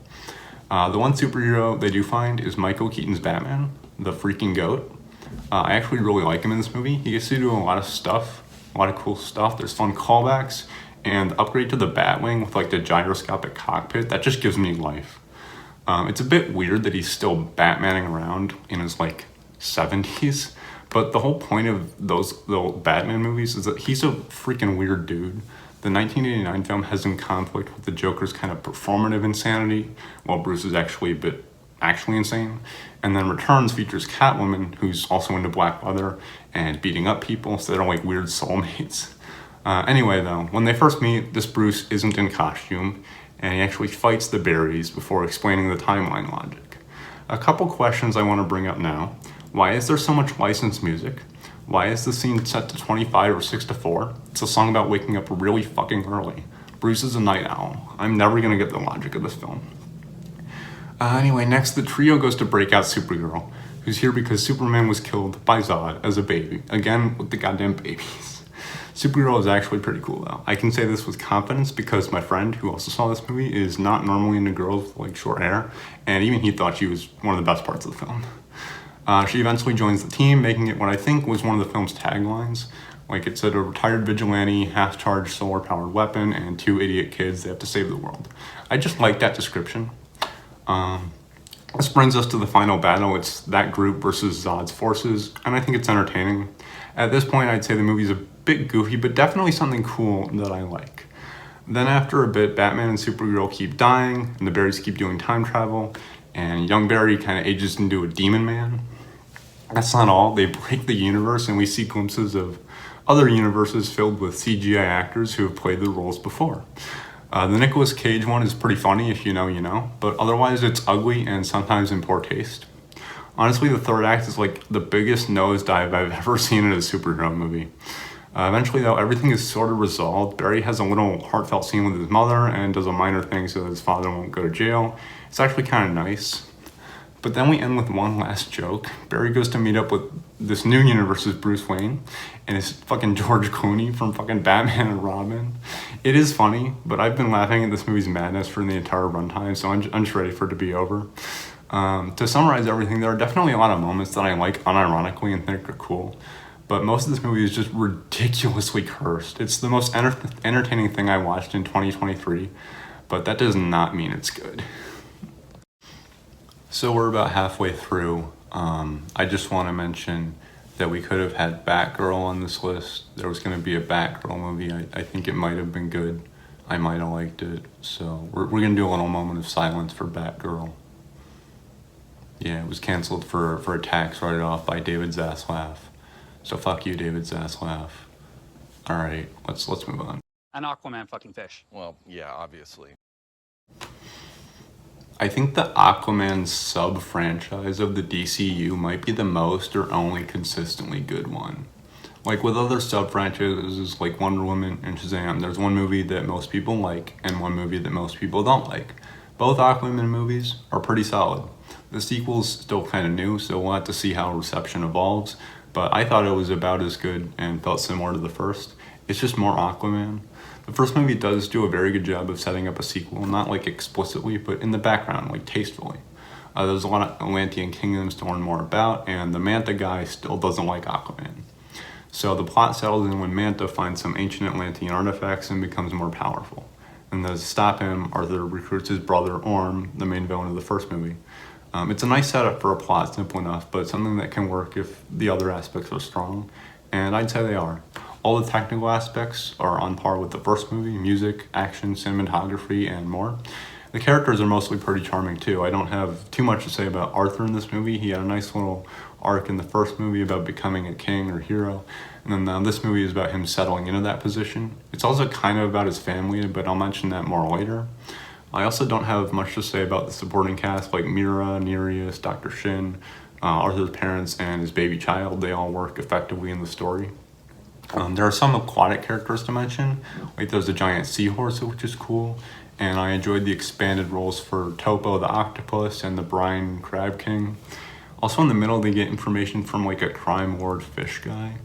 The one superhero they do find is Michael Keaton's Batman, the freaking GOAT. I actually really like him in this movie. He gets to do a lot of stuff, a lot of cool stuff. There's fun callbacks, and the upgrade to the Batwing with like the gyroscopic cockpit, that just gives me life. It's a bit weird that he's still Batmaning around in his like 70s, but the whole point of those little Batman movies is that he's a freaking weird dude. The 1989 film has in conflict with the Joker's kind of performative insanity, while Bruce is actually a bit actually insane. And then Returns features Catwoman, who's also into black leather and beating up people, so they're like weird soulmates. Anyway, though, when they first meet, this Bruce isn't in costume, and he actually fights the Barrys before explaining the timeline logic. A couple questions I want to bring up now. Why is there so much licensed music? Why is the scene set to 25 or 6 to 4? It's a song about waking up really fucking early. Bruce is a night owl. I'm never gonna get the logic of this film. Anyway, next the trio goes to break out Supergirl, who's here because Superman was killed by Zod as a baby. Again, with the goddamn babies. Supergirl is actually pretty cool though. I can say this with confidence because my friend who also saw this movie is not normally into girls with like short hair, and even he thought she was one of the best parts of the film. She eventually joins the team, making it what I think was one of the film's taglines. Like it said, a retired vigilante, half-charged solar-powered weapon, and 2 idiot kids, they have to save the world. I just like that description. This brings us to the final battle. It's that group versus Zod's forces, and I think it's entertaining. At this point, I'd say the movie's a bit goofy, but definitely something cool that I like. Then after a bit, Batman and Supergirl keep dying, and the Barrys keep doing time travel, and young Barry kind of ages into a demon man. That's not all. They break the universe, and we see glimpses of other universes filled with CGI actors who have played the roles before. The Nicolas Cage one is pretty funny, if you know, you know, but otherwise it's ugly and sometimes in poor taste. Honestly, the third act is like the biggest nosedive I've ever seen in a superhero movie. Eventually, though, everything is sort of resolved. Barry has a little heartfelt scene with his mother and does a minor thing so that his father won't go to jail. It's actually kind of nice. But then we end with one last joke. Barry goes to meet up with this new universe's Bruce Wayne, and it's fucking George Clooney from fucking Batman and Robin. It is funny, but I've been laughing at this movie's madness for the entire runtime, so I'm just ready for it to be over. To summarize everything, there are definitely a lot of moments that I like unironically and think are cool, but most of this movie is just ridiculously cursed. It's the most entertaining thing I watched in 2023, but that does not mean it's good. So we're about halfway through. I just want to mention that we could have had Batgirl on this list. There was going to be a Batgirl movie. I think it might have been good. I might have liked it. So we're going to do a little moment of silence for Batgirl. Yeah, it was canceled for a tax write-off by David Zaslav. So fuck you, David Zaslav. All right, let's move on. An Aquaman fucking fish. Well, yeah, obviously. I think the Aquaman sub-franchise of the DCEU might be the most or only consistently good one. Like with other sub-franchises like Wonder Woman and Shazam, there's one movie that most people like and one movie that most people don't like. Both Aquaman movies are pretty solid. The sequel's still kind of new, so we'll have to see how reception evolves, but I thought it was about as good and felt similar to the first. It's just more Aquaman. The first movie does do a very good job of setting up a sequel, not like explicitly, but in the background, like tastefully. There's a lot of Atlantean kingdoms to learn more about, and the Manta guy still doesn't like Aquaman. So the plot settles in when Manta finds some ancient Atlantean artifacts and becomes more powerful. And to stop him, Arthur recruits his brother Orm, the main villain of the first movie. It's a nice setup for a plot, simple enough, but something that can work if the other aspects are strong, and I'd say they are. All the technical aspects are on par with the first movie: music, action, cinematography, and more. The characters are mostly pretty charming too. I don't have too much to say about Arthur in this movie. He had a nice little arc in the first movie about becoming a king or hero, and then this movie is about him settling into that position. It's also kind of about his family, but I'll mention that more later. I also don't have much to say about the supporting cast like Mira, Nereus, Dr. Shin, Arthur's parents, and his baby child. They all work effectively in the story. There are some aquatic characters to mention, like there's a giant seahorse, which is cool, and I enjoyed the expanded roles for Topo the octopus and the brine crab king. Also in the middle, they get information from like a crime lord fish guy.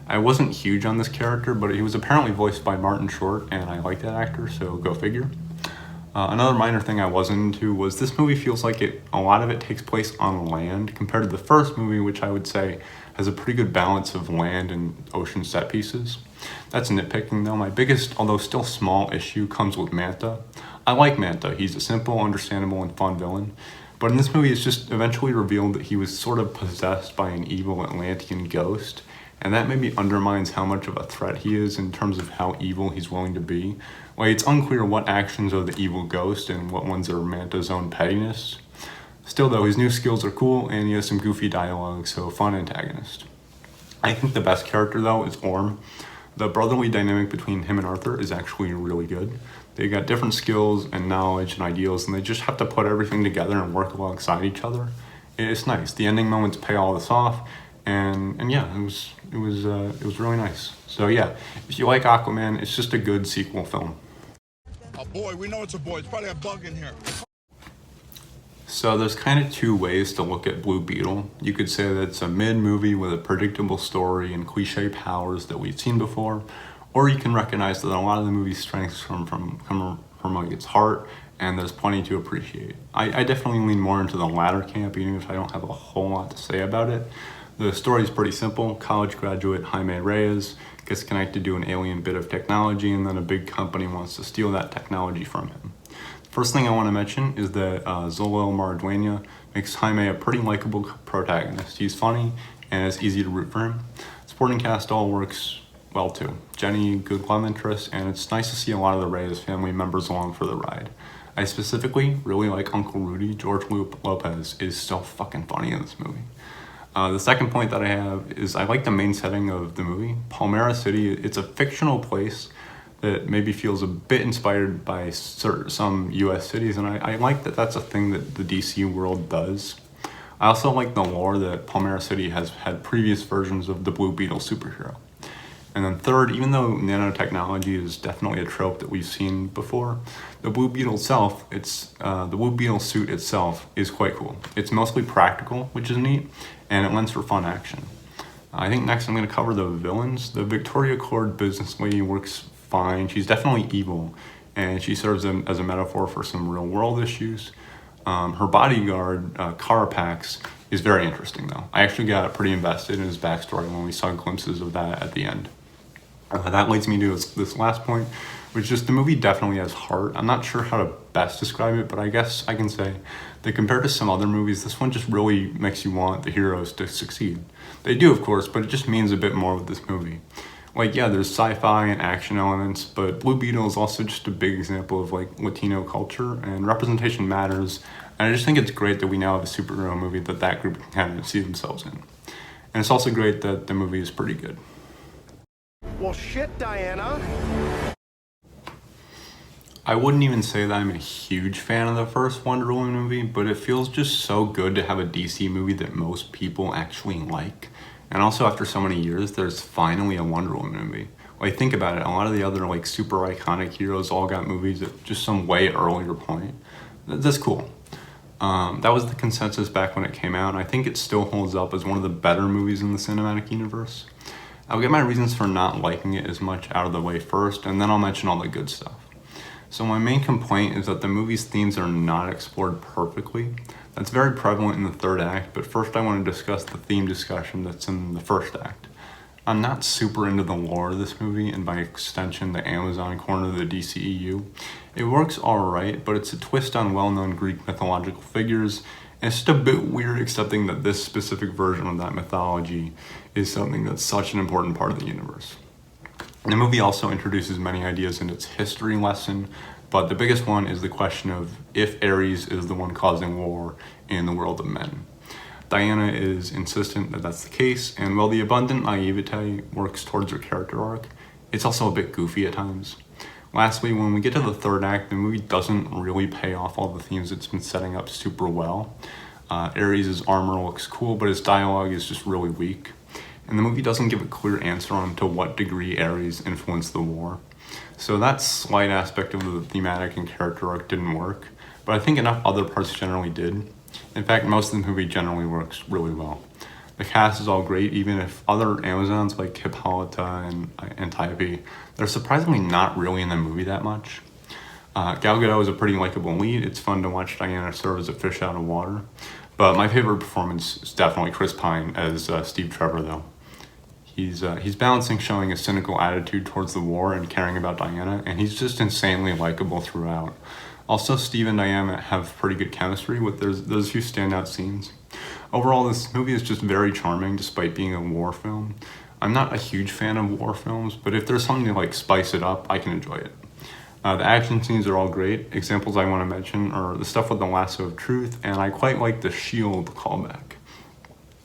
I wasn't huge on this character, but he was apparently voiced by Martin Short, and I like that actor, so go figure. Another minor thing I wasn't into was this movie feels like a lot of it takes place on land compared to the first movie, which I would say has a pretty good balance of land and ocean set pieces. That's nitpicking though. My biggest, although still small, issue comes with Manta. I like Manta. He's a simple, understandable, and fun villain. But in this movie, it's just eventually revealed that he was sort of possessed by an evil Atlantean ghost, and that maybe undermines how much of a threat he is in terms of how evil he's willing to be. Like, it's unclear what actions are the evil ghost and what ones are Manta's own pettiness. Still though, his new skills are cool, and he has some goofy dialogue, so fun antagonist. I think the best character though is Orm. The brotherly dynamic between him and Arthur is actually really good. They got different skills and knowledge and ideals, and they just have to put everything together and work alongside each other. It's nice. The ending moments pay all this off, and yeah, it was really nice. So yeah, if you like Aquaman, it's just a good sequel film. A boy, we know it's a boy. It's probably a bug in here. So there's kind of two ways to look at Blue Beetle. You could say that it's a mid-movie with a predictable story and cliche powers that we've seen before, or you can recognize that a lot of the movie's strengths come from like its heart, and there's plenty to appreciate. I definitely lean more into the latter camp, even if I don't have a whole lot to say about it. The story is pretty simple. College graduate Jaime Reyes gets connected to an alien bit of technology, and then a big company wants to steal that technology from him. First thing I want to mention is that Zolo Maraduena makes Jaime a pretty likable protagonist. He's funny, and it's easy to root for him. Supporting cast all works well too. Jenny, good love interest, and it's nice to see a lot of the Reyes family members along for the ride. I specifically really like Uncle Rudy. George Lopez is so fucking funny in this movie. The second point that I have is I like the main setting of the movie. Palmyra City, it's a fictional place that maybe feels a bit inspired by some US cities, and I like that that's a thing that the DC world does. I also like the lore that Palmyra City has had previous versions of the Blue Beetle superhero. And then third, even though nanotechnology is definitely a trope that we've seen before, the Blue Beetle itself, the Blue Beetle suit itself is quite cool. It's mostly practical, which is neat, and it lends for fun action. I think next I'm going to cover the villains. The Victoria Cord business lady works fine. She's definitely evil, and she serves as a metaphor for some real world issues. Her bodyguard, Carapax, is very interesting though. I actually got pretty invested in his backstory when we saw glimpses of that at the end. That leads me to this last point, which is the movie definitely has heart. I'm not sure how to best describe it, but I guess I can say that compared to some other movies, this one just really makes you want the heroes to succeed. They do, of course, but it just means a bit more with this movie. Like, yeah, there's sci-fi and action elements, but Blue Beetle is also just a big example of like Latino culture, and representation matters. And I just think it's great that we now have a superhero movie that group can kind of see themselves in. And it's also great that the movie is pretty good. Well, shit, Diana. I wouldn't even say that I'm a huge fan of the first Wonder Woman movie, but it feels just so good to have a DC movie that most people actually like. And also after so many years, there's finally a Wonder Woman movie. Like, think about it, a lot of the other like super iconic heroes all got movies at just some way earlier point. That's cool. That was the consensus back when it came out, and I think it still holds up as one of the better movies in the cinematic universe. I'll get my reasons for not liking it as much out of the way first, and then I'll mention all the good stuff. So my main complaint is that the movie's themes are not explored perfectly. That's very prevalent in the third act, but first I want to discuss the theme discussion that's in the first act. I'm not super into the lore of this movie, and by extension the Amazon corner of the DCEU. It works alright, but it's a twist on well-known Greek mythological figures, and it's just a bit weird accepting that this specific version of that mythology is something that's such an important part of the universe. The movie also introduces many ideas in its history lesson, but the biggest one is the question of if Ares is the one causing war in the world of men. Diana is insistent that that's the case, and while the abundant naivete works towards her character arc, it's also a bit goofy at times. Lastly, when we get to the third act, the movie doesn't really pay off all the themes it's been setting up super well. Ares' armor looks cool, but his dialogue is just really weak. And the movie doesn't give a clear answer on to what degree Ares influenced the war. So that slight aspect of the thematic and character arc didn't work, but I think enough other parts generally did. In fact, most of the movie generally works really well. The cast is all great, even if other Amazons like Hippolyta and Antiope, they're surprisingly not really in the movie that much. Gal Gadot is a pretty likable lead. It's fun to watch Diana serve as a fish out of water. But my favorite performance is definitely Chris Pine as Steve Trevor, though. He's balancing showing a cynical attitude towards the war and caring about Diana, and he's just insanely likable throughout. Also, Steve and Diana have pretty good chemistry with there's a few standout scenes. Overall, this movie is just very charming despite being a war film. I'm not a huge fan of war films, but if there's something to like spice it up, I can enjoy it. The action scenes are all great. Examples I want to mention are the stuff with the lasso of truth, and I quite like the shield callback.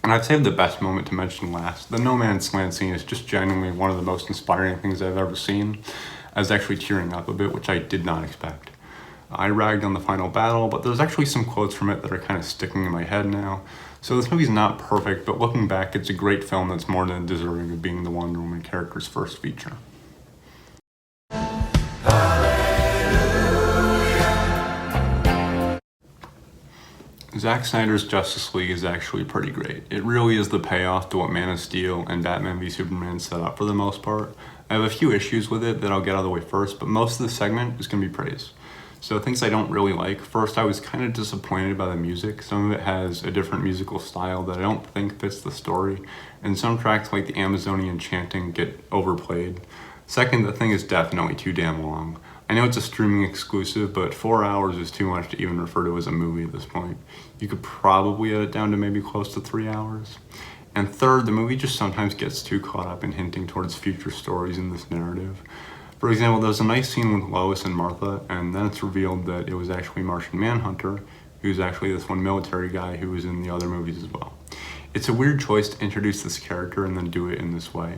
And I'd saved the best moment to mention last. The No Man's Land scene is just genuinely one of the most inspiring things I've ever seen. I was actually tearing up a bit, which I did not expect. I ragged on the final battle, but there's actually some quotes from it that are kind of sticking in my head now. So this movie's not perfect, but looking back, it's a great film that's more than deserving of being the Wonder Woman character's first feature. Zack Snyder's Justice League is actually pretty great. It really is the payoff to what Man of Steel and Batman v Superman set up for the most part. I have a few issues with it that I'll get out of the way first, but most of the segment is going to be praise. So things I don't really like. First, I was kind of disappointed by the music. Some of it has a different musical style that I don't think fits the story, and some tracks like the Amazonian chanting get overplayed. Second, the thing is definitely too damn long. I know it's a streaming exclusive, but 4 hours is too much to even refer to as a movie at this point. You could probably edit it down to maybe close to 3 hours. And third, the movie just sometimes gets too caught up in hinting towards future stories in this narrative. For example, there's a nice scene with Lois and Martha, and then it's revealed that it was actually Martian Manhunter, who's actually this one military guy who was in the other movies as well. It's a weird choice to introduce this character and then do it in this way.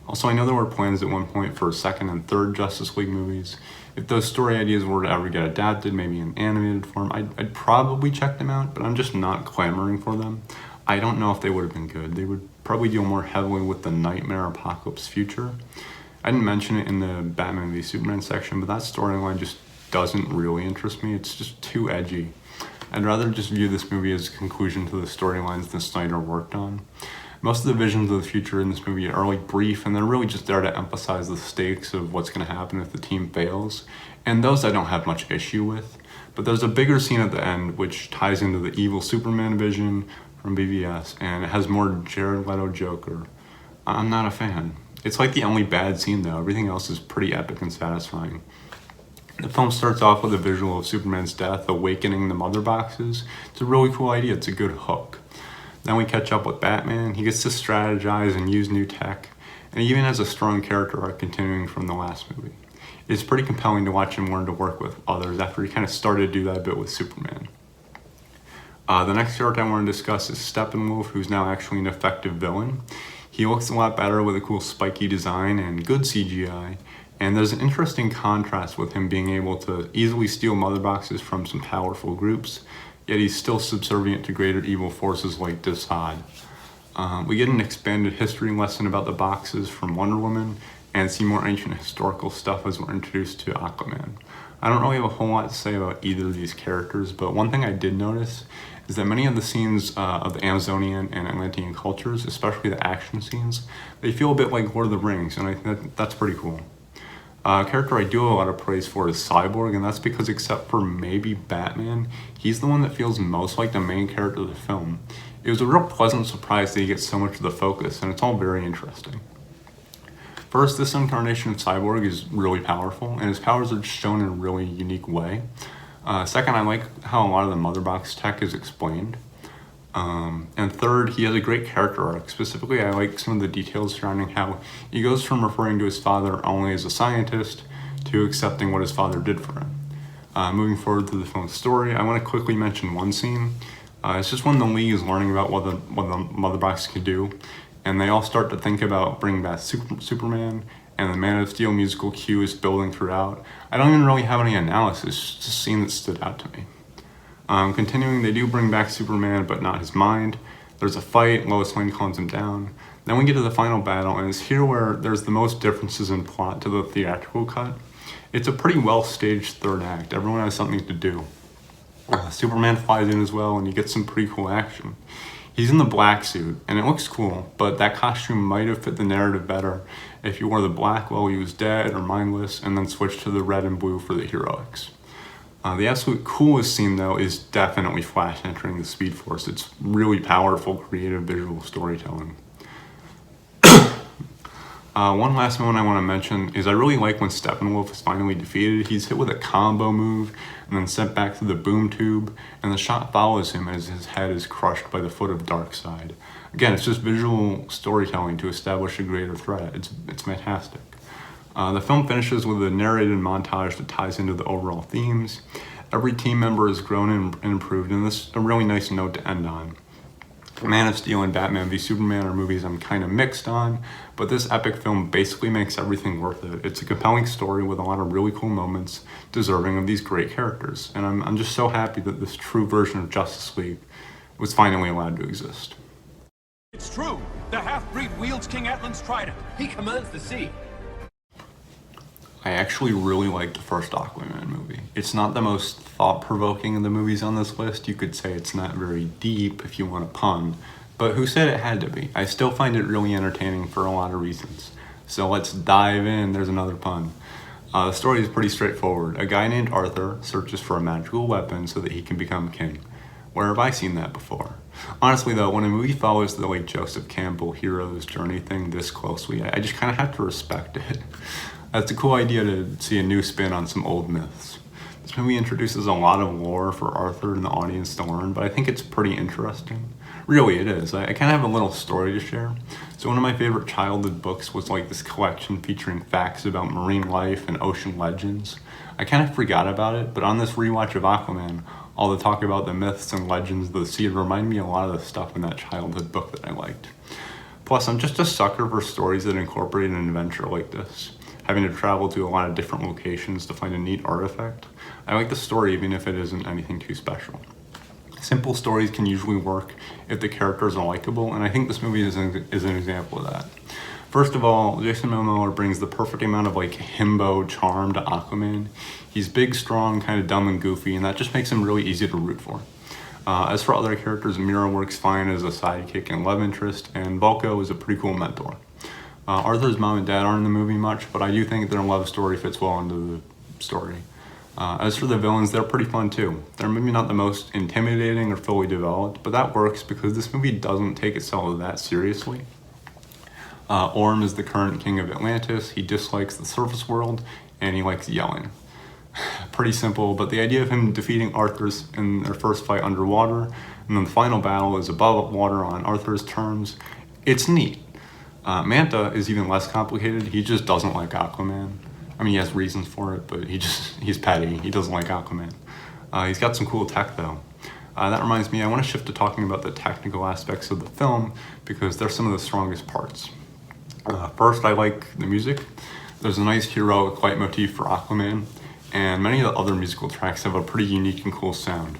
Also, I know there were plans at one point for second and third Justice League movies. If those story ideas were to ever get adapted, maybe in animated form, I'd probably check them out, but I'm just not clamoring for them. I don't know if they would have been good. They would probably deal more heavily with the nightmare apocalypse future. I didn't mention it in the Batman v Superman section, but that storyline just doesn't really interest me. It's just too edgy. I'd rather just view this movie as a conclusion to the storylines that Snyder worked on. Most of the visions of the future in this movie are like brief, and they're really just there to emphasize the stakes of what's going to happen if the team fails. And those I don't have much issue with. But there's a bigger scene at the end which ties into the evil Superman vision from BVS, and it has more Jared Leto Joker. I'm not a fan. It's like the only bad scene though. Everything else is pretty epic and satisfying. The film starts off with a visual of Superman's death awakening the mother boxes. It's a really cool idea. It's a good hook. Then we catch up with Batman. He gets to strategize and use new tech, and he even has a strong character arc continuing from the last movie. It's pretty compelling to watch him learn to work with others after he kind of started to do that a bit with Superman. The next character I want to discuss is Steppenwolf, who's now actually an effective villain. He looks a lot better with a cool spiky design and good CGI, and there's an interesting contrast with him being able to easily steal mother boxes from some powerful groups, yet he's still subservient to greater evil forces like Desaad. We get an expanded history lesson about the boxes from Wonder Woman, and see more ancient historical stuff as we're introduced to Aquaman. I don't really have a whole lot to say about either of these characters, but one thing I did notice is that many of the scenes of the Amazonian and Atlantean cultures, especially the action scenes, they feel a bit like Lord of the Rings, and I think that's pretty cool. A character I do have a lot of praise for is Cyborg, and that's because except for maybe Batman, he's the one that feels most like the main character of the film. It was a real pleasant surprise that he gets so much of the focus, and it's all very interesting. First, this incarnation of Cyborg is really powerful, and his powers are shown in a really unique way. Second, I like how a lot of the mother box tech is explained. And third, he has a great character arc. Specifically, I like some of the details surrounding how he goes from referring to his father only as a scientist to accepting what his father did for him. Moving forward through the film's story, I want to quickly mention one scene. It's just when the League is learning about what the mother box can do, and they all start to think about bringing back Superman, and the Man of Steel musical cue is building throughout. I don't even really have any analysis, just a scene that stood out to me. Continuing, they do bring back Superman, but not his mind. There's a fight, Lois Lane calms him down. Then we get to the final battle, and it's here where there's the most differences in plot to the theatrical cut. It's a pretty well-staged third act. Everyone has something to do. Superman flies in as well, and you get some pretty cool action. He's in the black suit, and it looks cool, but that costume might have fit the narrative better if you wore the black while he was dead or mindless, and then switched to the red and blue for the heroics. The absolute coolest scene, though, is definitely Flash entering the Speed Force. It's really powerful, creative visual storytelling. One last moment I want to mention is I really like when Steppenwolf is finally defeated. He's hit with a combo move and then sent back through the boom tube, and the shot follows him as his head is crushed by the foot of Darkseid. Again, it's just visual storytelling to establish a greater threat. It's fantastic. The film finishes with a narrated montage that ties into the overall themes. Every team member has grown and improved, and this is a really nice note to end on. Man of Steel and Batman v Superman are movies I'm kind of mixed on, but this epic film basically makes everything worth it. It's a compelling story with a lot of really cool moments deserving of these great characters, and I'm just so happy that this true version of Justice League was finally allowed to exist. It's true. The half-breed wields King Atlan's trident. He commands the sea. I actually really like the first Aquaman movie. It's not the most thought-provoking of the movies on this list. You could say it's not very deep if you want a pun, but who said it had to be? I still find it really entertaining for a lot of reasons. So let's dive in. There's another pun. The story is pretty straightforward. A guy named Arthur searches for a magical weapon so that he can become king. Where have I seen that before? Honestly though, when a movie follows the like Joseph Campbell hero's journey thing this closely, I just kind of have to respect it. It's a cool idea to see a new spin on some old myths. The This movie introduces a lot of lore for Arthur and the audience to learn, but I think it's pretty interesting. Really, it is. I kind of have a little story to share. So one of my favorite childhood books was like this collection featuring facts about marine life and ocean legends. I kind of forgot about it, but on this rewatch of Aquaman, all the talk about the myths and legends of the sea reminded me a lot of the stuff in that childhood book that I liked. Plus, I'm just a sucker for stories that incorporate an adventure like this. Having to travel to a lot of different locations to find a neat artifact. I like the story even if it isn't anything too special. Simple stories can usually work if the characters are likable, and I think this movie is an example of that. First of all, Jason Momoa brings the perfect amount of like himbo charm to Aquaman. He's big, strong, kind of dumb and goofy, and that just makes him really easy to root for. As for other characters, Mira works fine as a sidekick and love interest, and Vulko is a pretty cool mentor. Arthur's mom and dad aren't in the movie much, but I do think their love story fits well into the story. As for the villains, they're pretty fun too. They're maybe not the most intimidating or fully developed, but that works because this movie doesn't take itself that seriously. Orm is the current king of Atlantis. He dislikes the surface world, and he likes yelling. Pretty simple, but the idea of him defeating Arthur's in their first fight underwater, and then the final battle is above water on Arthur's terms, it's neat. Manta is even less complicated. He just doesn't like Aquaman. I mean, he has reasons for it, but he's petty. He doesn't like Aquaman. He's got some cool tech, though. That reminds me, I want to shift to talking about the technical aspects of the film, because they're some of the strongest parts. First, I like the music. There's a nice heroic leitmotif for Aquaman, and many of the other musical tracks have a pretty unique and cool sound.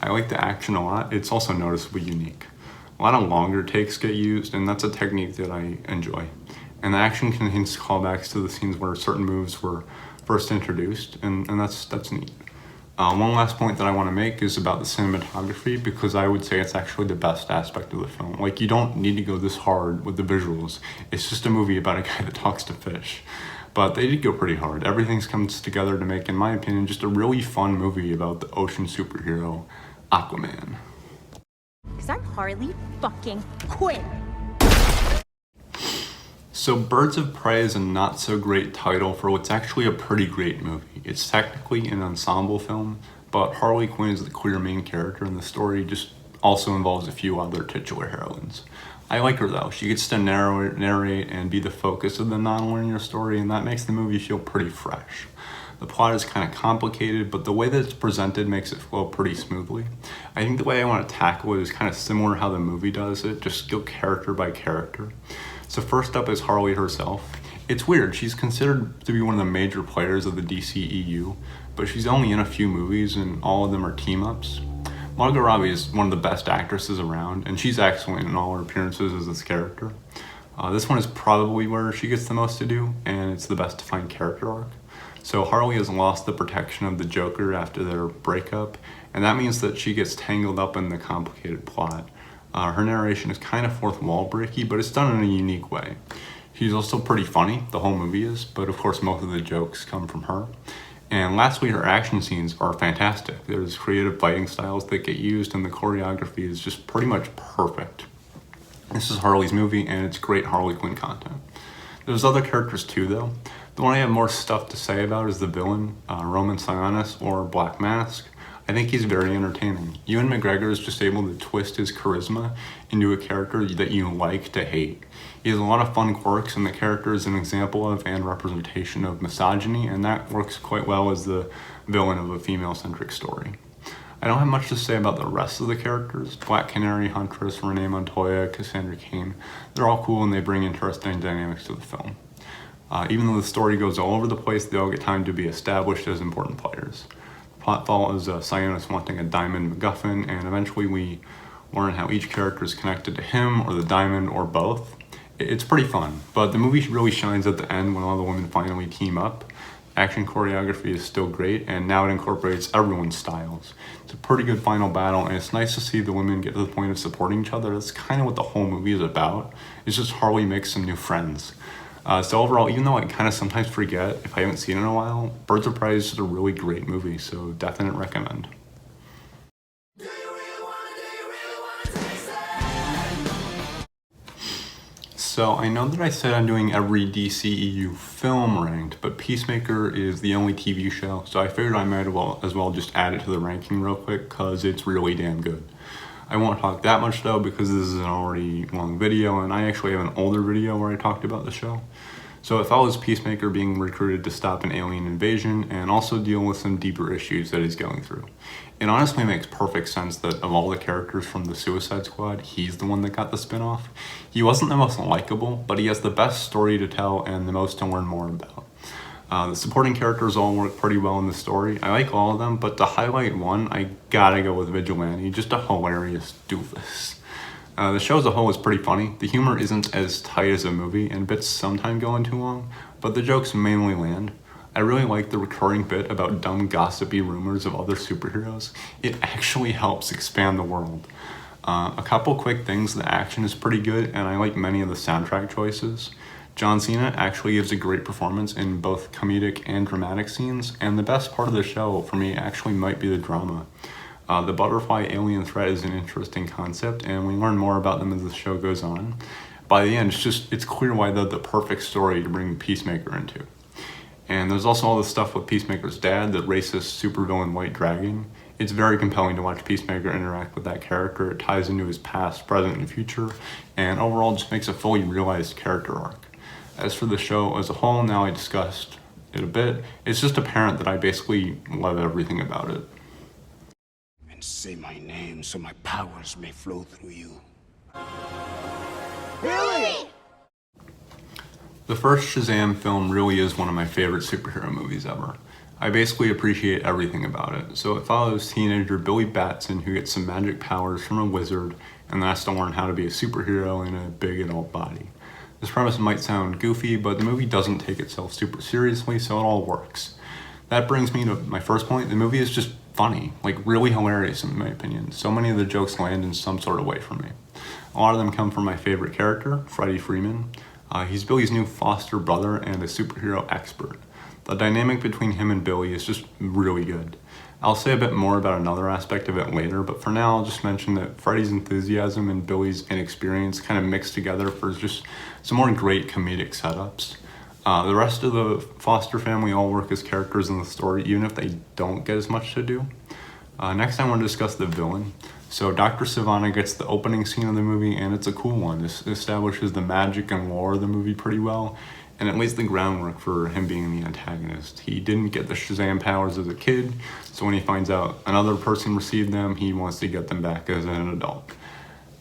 I like the action a lot. It's also noticeably unique. A lot of longer takes get used, and that's a technique that I enjoy. And the action contains callbacks to the scenes where certain moves were first introduced, and that's neat. One last point that I want to make is about the cinematography, because I would say it's actually the best aspect of the film. Like, you don't need to go this hard with the visuals. It's just a movie about a guy that talks to fish. But they did go pretty hard. Everything comes together to make, in my opinion, just a really fun movie about the ocean superhero, Aquaman. Because I'm Harley fucking Quinn. So Birds of Prey is a not so great title for what's actually a pretty great movie. It's technically an ensemble film, but Harley Quinn is the clear main character, and the story just also involves a few other titular heroines. I like her though. She gets to narrate and be the focus of the non-linear story, and that makes the movie feel pretty fresh. The plot is kind of complicated, but the way that it's presented makes it flow pretty smoothly. I think the way I want to tackle it is kind of similar to how the movie does it, just go character by character. So first up is Harley herself. It's weird, she's considered to be one of the major players of the DCEU, but she's only in a few movies and all of them are team-ups. Margot Robbie is one of the best actresses around, and she's excellent in all her appearances as this character. This one is probably where she gets the most to do, and it's the best defined character arc. So Harley has lost the protection of the Joker after their breakup, and that means that she gets tangled up in the complicated plot. Her narration is kind of fourth wall breaky, but it's done in a unique way. She's also pretty funny, the whole movie is, but of course most of the jokes come from her. And lastly, her action scenes are fantastic. There's creative fighting styles that get used, and the choreography is just pretty much perfect. This is Harley's movie, and it's great Harley Quinn content. There's other characters too, though. The one I have more stuff to say about is the villain, Roman Sionis, or Black Mask. I think he's very entertaining. Ewan McGregor is just able to twist his charisma into a character that you like to hate. He has a lot of fun quirks, and the character is an example of and representation of misogyny, and that works quite well as the villain of a female-centric story. I don't have much to say about the rest of the characters. Black Canary, Huntress, Renee Montoya, Cassandra Cain, they're all cool and they bring interesting dynamics to the film. Even though the story goes all over the place, they all get time to be established as important players. Plot follows Sionis wanting a diamond MacGuffin, and eventually we learn how each character is connected to him or the diamond or both. It's pretty fun, but the movie really shines at the end when all the women finally team up. Action choreography is still great, and now it incorporates everyone's styles. It's a pretty good final battle, and it's nice to see the women get to the point of supporting each other. That's kind of what the whole movie is about. It's just Harley makes some new friends. So overall, even though I kind of sometimes forget if I haven't seen it in a while, Birds of Prey is just a really great movie, so definite recommend. So I know that I said I'm doing every DCEU film ranked, but Peacemaker is the only TV show, so I figured I might as well just add it to the ranking real quick because it's really damn good. I won't talk that much though because this is an already long video, and I actually have an older video where I talked about the show. So it follows Peacemaker being recruited to stop an alien invasion and also deal with some deeper issues that he's going through. It honestly makes perfect sense that of all the characters from the Suicide Squad, he's the one that got the spin-off. He wasn't the most likable, but he has the best story to tell and the most to learn more about. The supporting characters all work pretty well in the story. I like all of them, but to highlight one, I gotta go with Vigilante, just a hilarious doofus. The show as a whole is pretty funny. The humor isn't as tight as a movie, and bits sometimes go on too long, but the jokes mainly land. I really like the recurring bit about dumb gossipy rumors of other superheroes. It actually helps expand the world. A couple quick things, the action is pretty good, and I like many of the soundtrack choices. John Cena actually gives a great performance in both comedic and dramatic scenes, and the best part of the show for me actually might be the drama. The butterfly alien threat is an interesting concept, and we learn more about them as the show goes on. By the end, it's clear why they're the perfect story to bring Peacemaker into. And there's also all this stuff with Peacemaker's dad, the racist supervillain White Dragon. It's very compelling to watch Peacemaker interact with that character. It ties into his past, present, and future, and overall just makes a fully realized character arc. As for the show as a whole, now I discussed it a bit, it's just apparent that I basically love everything about it. And say my name so my powers may flow through you. Billy! The first Shazam film really is one of my favorite superhero movies ever. I basically appreciate everything about it. So it follows teenager Billy Batson, who gets some magic powers from a wizard and then has to learn how to be a superhero in a big adult body. This premise might sound goofy, but the movie doesn't take itself super seriously, so it all works. That brings me to my first point. The movie is just funny, like really hilarious in my opinion. So many of the jokes land in some sort of way for me. A lot of them come from my favorite character, Freddie Freeman. He's Billy's new foster brother and a superhero expert. The dynamic between him and Billy is just really good. I'll say a bit more about another aspect of it later, but for now I'll just mention that Freddie's enthusiasm and Billy's inexperience kind of mixed together for just some more great comedic setups. The rest of the foster family all work as characters in the story, even if they don't get as much to do. Next I want to discuss the villain. So Dr. Sivana gets the opening scene of the movie, and it's a cool one. This establishes the magic and lore of the movie pretty well, and it lays the groundwork for him being the antagonist. He didn't get the Shazam powers as a kid, so when he finds out another person received them, he wants to get them back as an adult.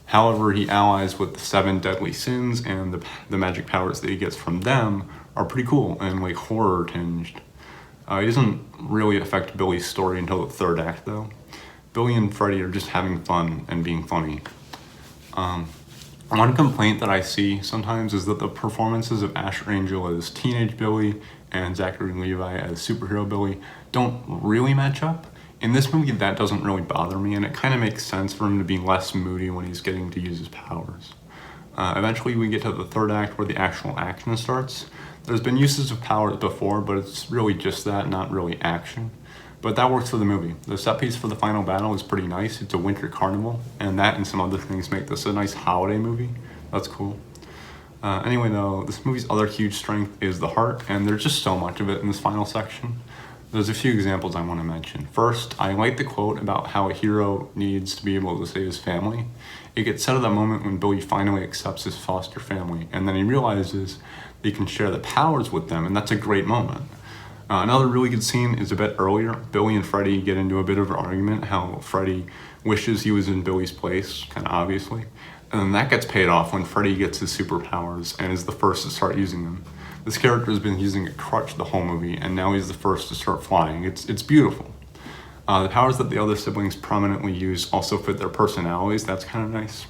However, he allies with the 7 deadly sins, and the magic powers that he gets from them are pretty cool and like horror tinged. It doesn't really affect Billy's story until the 3rd act though. Billy and Freddie are just having fun and being funny. One complaint that I see sometimes is that the performances of Asher Angel as teenage Billy and Zachary Levi as superhero Billy don't really match up. In this movie, that doesn't really bother me, and it kind of makes sense for him to be less moody when he's getting to use his powers. Eventually, we get to the 3rd act where the actual action starts. There's been uses of powers before, but it's really just that, not really action. But that works for the movie. The set piece for the final battle is pretty nice. It's a winter carnival, and that and some other things make this a nice holiday movie. That's cool. Anyway though, this movie's other huge strength is the heart, and there's just so much of it in this final section. There's a few examples I want to mention. First, I like the quote about how a hero needs to be able to save his family. It gets said at that moment when Billy finally accepts his foster family, and then he realizes that he can share the powers with them, and that's a great moment. Another really good scene is a bit earlier. Billy and Freddie get into a bit of an argument, how Freddie wishes he was in Billy's place, kind of obviously. And then that gets paid off when Freddie gets his superpowers and is the first to start using them. This character has been using a crutch the whole movie, and now he's the first to start flying. It's beautiful. The powers that the other siblings prominently use also fit their personalities. That's kind of nice.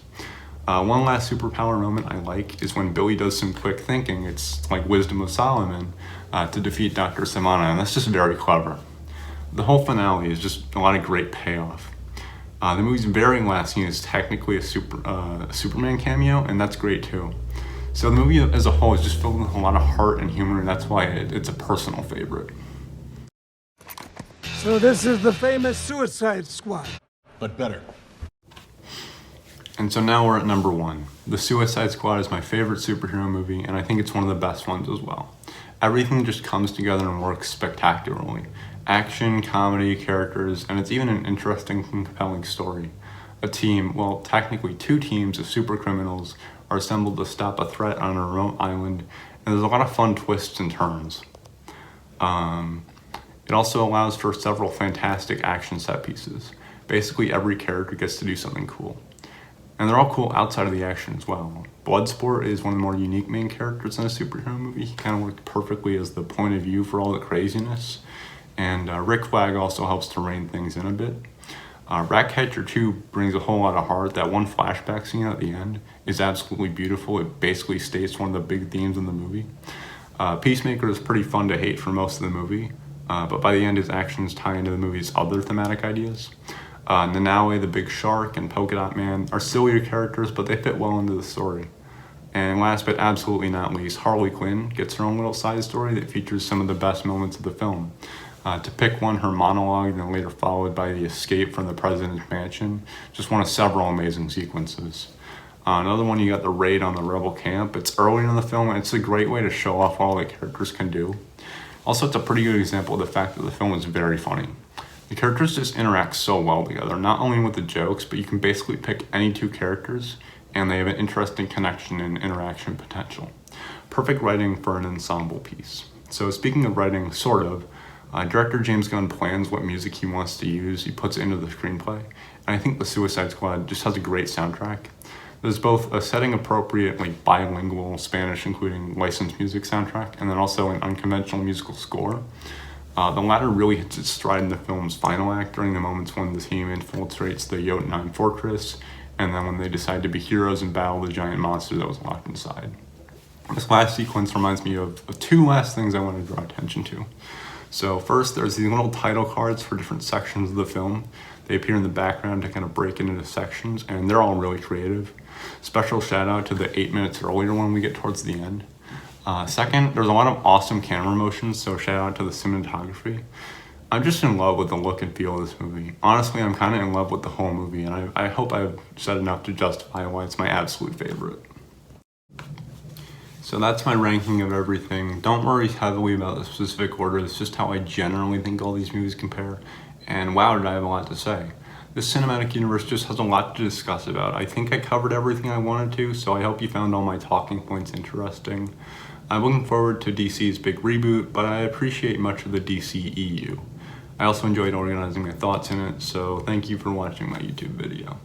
One last superpower moment I like is when Billy does some quick thinking. It's like Wisdom of Solomon to defeat Dr. Sivana, and that's just very clever. The whole finale is just a lot of great payoff. The movie's very last scene is technically a Superman cameo, and that's great too. So the movie as a whole is just filled with a lot of heart and humor, and that's why it's a personal favorite. So this is the famous Suicide Squad. But better. And so now we're at number 1. The Suicide Squad is my favorite superhero movie, and I think it's one of the best ones as well. Everything just comes together and works spectacularly. Action, comedy, characters, and it's even an interesting and compelling story. A team, well, technically 2 teams of super criminals are assembled to stop a threat on a remote island, and there's a lot of fun twists and turns. It also allows for several fantastic action set pieces. Basically every character gets to do something cool. And they're all cool outside of the action as well. Bloodsport is one of the more unique main characters in a superhero movie. He kind of worked perfectly as the point of view for all the craziness. And Rick Flag also helps to rein things in a bit. Ratcatcher 2 brings a whole lot of heart. That one flashback scene at the end is absolutely beautiful. It basically states one of the big themes in the movie. Peacemaker is pretty fun to hate for most of the movie, but by the end his actions tie into the movie's other thematic ideas. Nanaue, the Big Shark, and Polka Dot Man are sillier characters, but they fit well into the story. And last but absolutely not least, Harley Quinn gets her own little side story that features some of the best moments of the film. To pick one, her monologue, then later followed by the escape from the president's mansion, just one of several amazing sequences. Another one, you got the raid on the rebel camp. It's early in the film, and it's a great way to show off what all the characters can do. Also, it's a pretty good example of the fact that the film is very funny. The characters just interact so well together, not only with the jokes, but you can basically pick any 2 characters, and they have an interesting connection and interaction potential. Perfect writing for an ensemble piece. So speaking of writing, sort of, director James Gunn plans what music he wants to use, he puts it into the screenplay, and I think The Suicide Squad just has a great soundtrack. There's both a setting appropriate, like bilingual Spanish, including licensed music soundtrack, and then also an unconventional musical score. The latter really hits its stride in the film's final act during the moments when the team infiltrates the Jotunheim fortress, and then when they decide to be heroes and battle the giant monster that was locked inside. This last sequence reminds me of 2 last things I want to draw attention to. So first, there's these little title cards for different sections of the film. They appear in the background to kind of break it into sections, and they're all really creative. Special shout out to the 8 minutes earlier one we get towards the end. Second, there's a lot of awesome camera motions, so shout out to the cinematography. I'm just in love with the look and feel of this movie. Honestly, I'm kind of in love with the whole movie, and I hope I've said enough to justify why it's my absolute favorite. So that's my ranking of everything. Don't worry heavily about the specific order, it's just how I generally think all these movies compare, and wow, did I have a lot to say. This cinematic universe just has a lot to discuss about. I think I covered everything I wanted to, so I hope you found all my talking points interesting. I'm looking forward to DC's big reboot, but I appreciate much of the DCEU. I also enjoyed organizing my thoughts in it, so thank you for watching my YouTube video.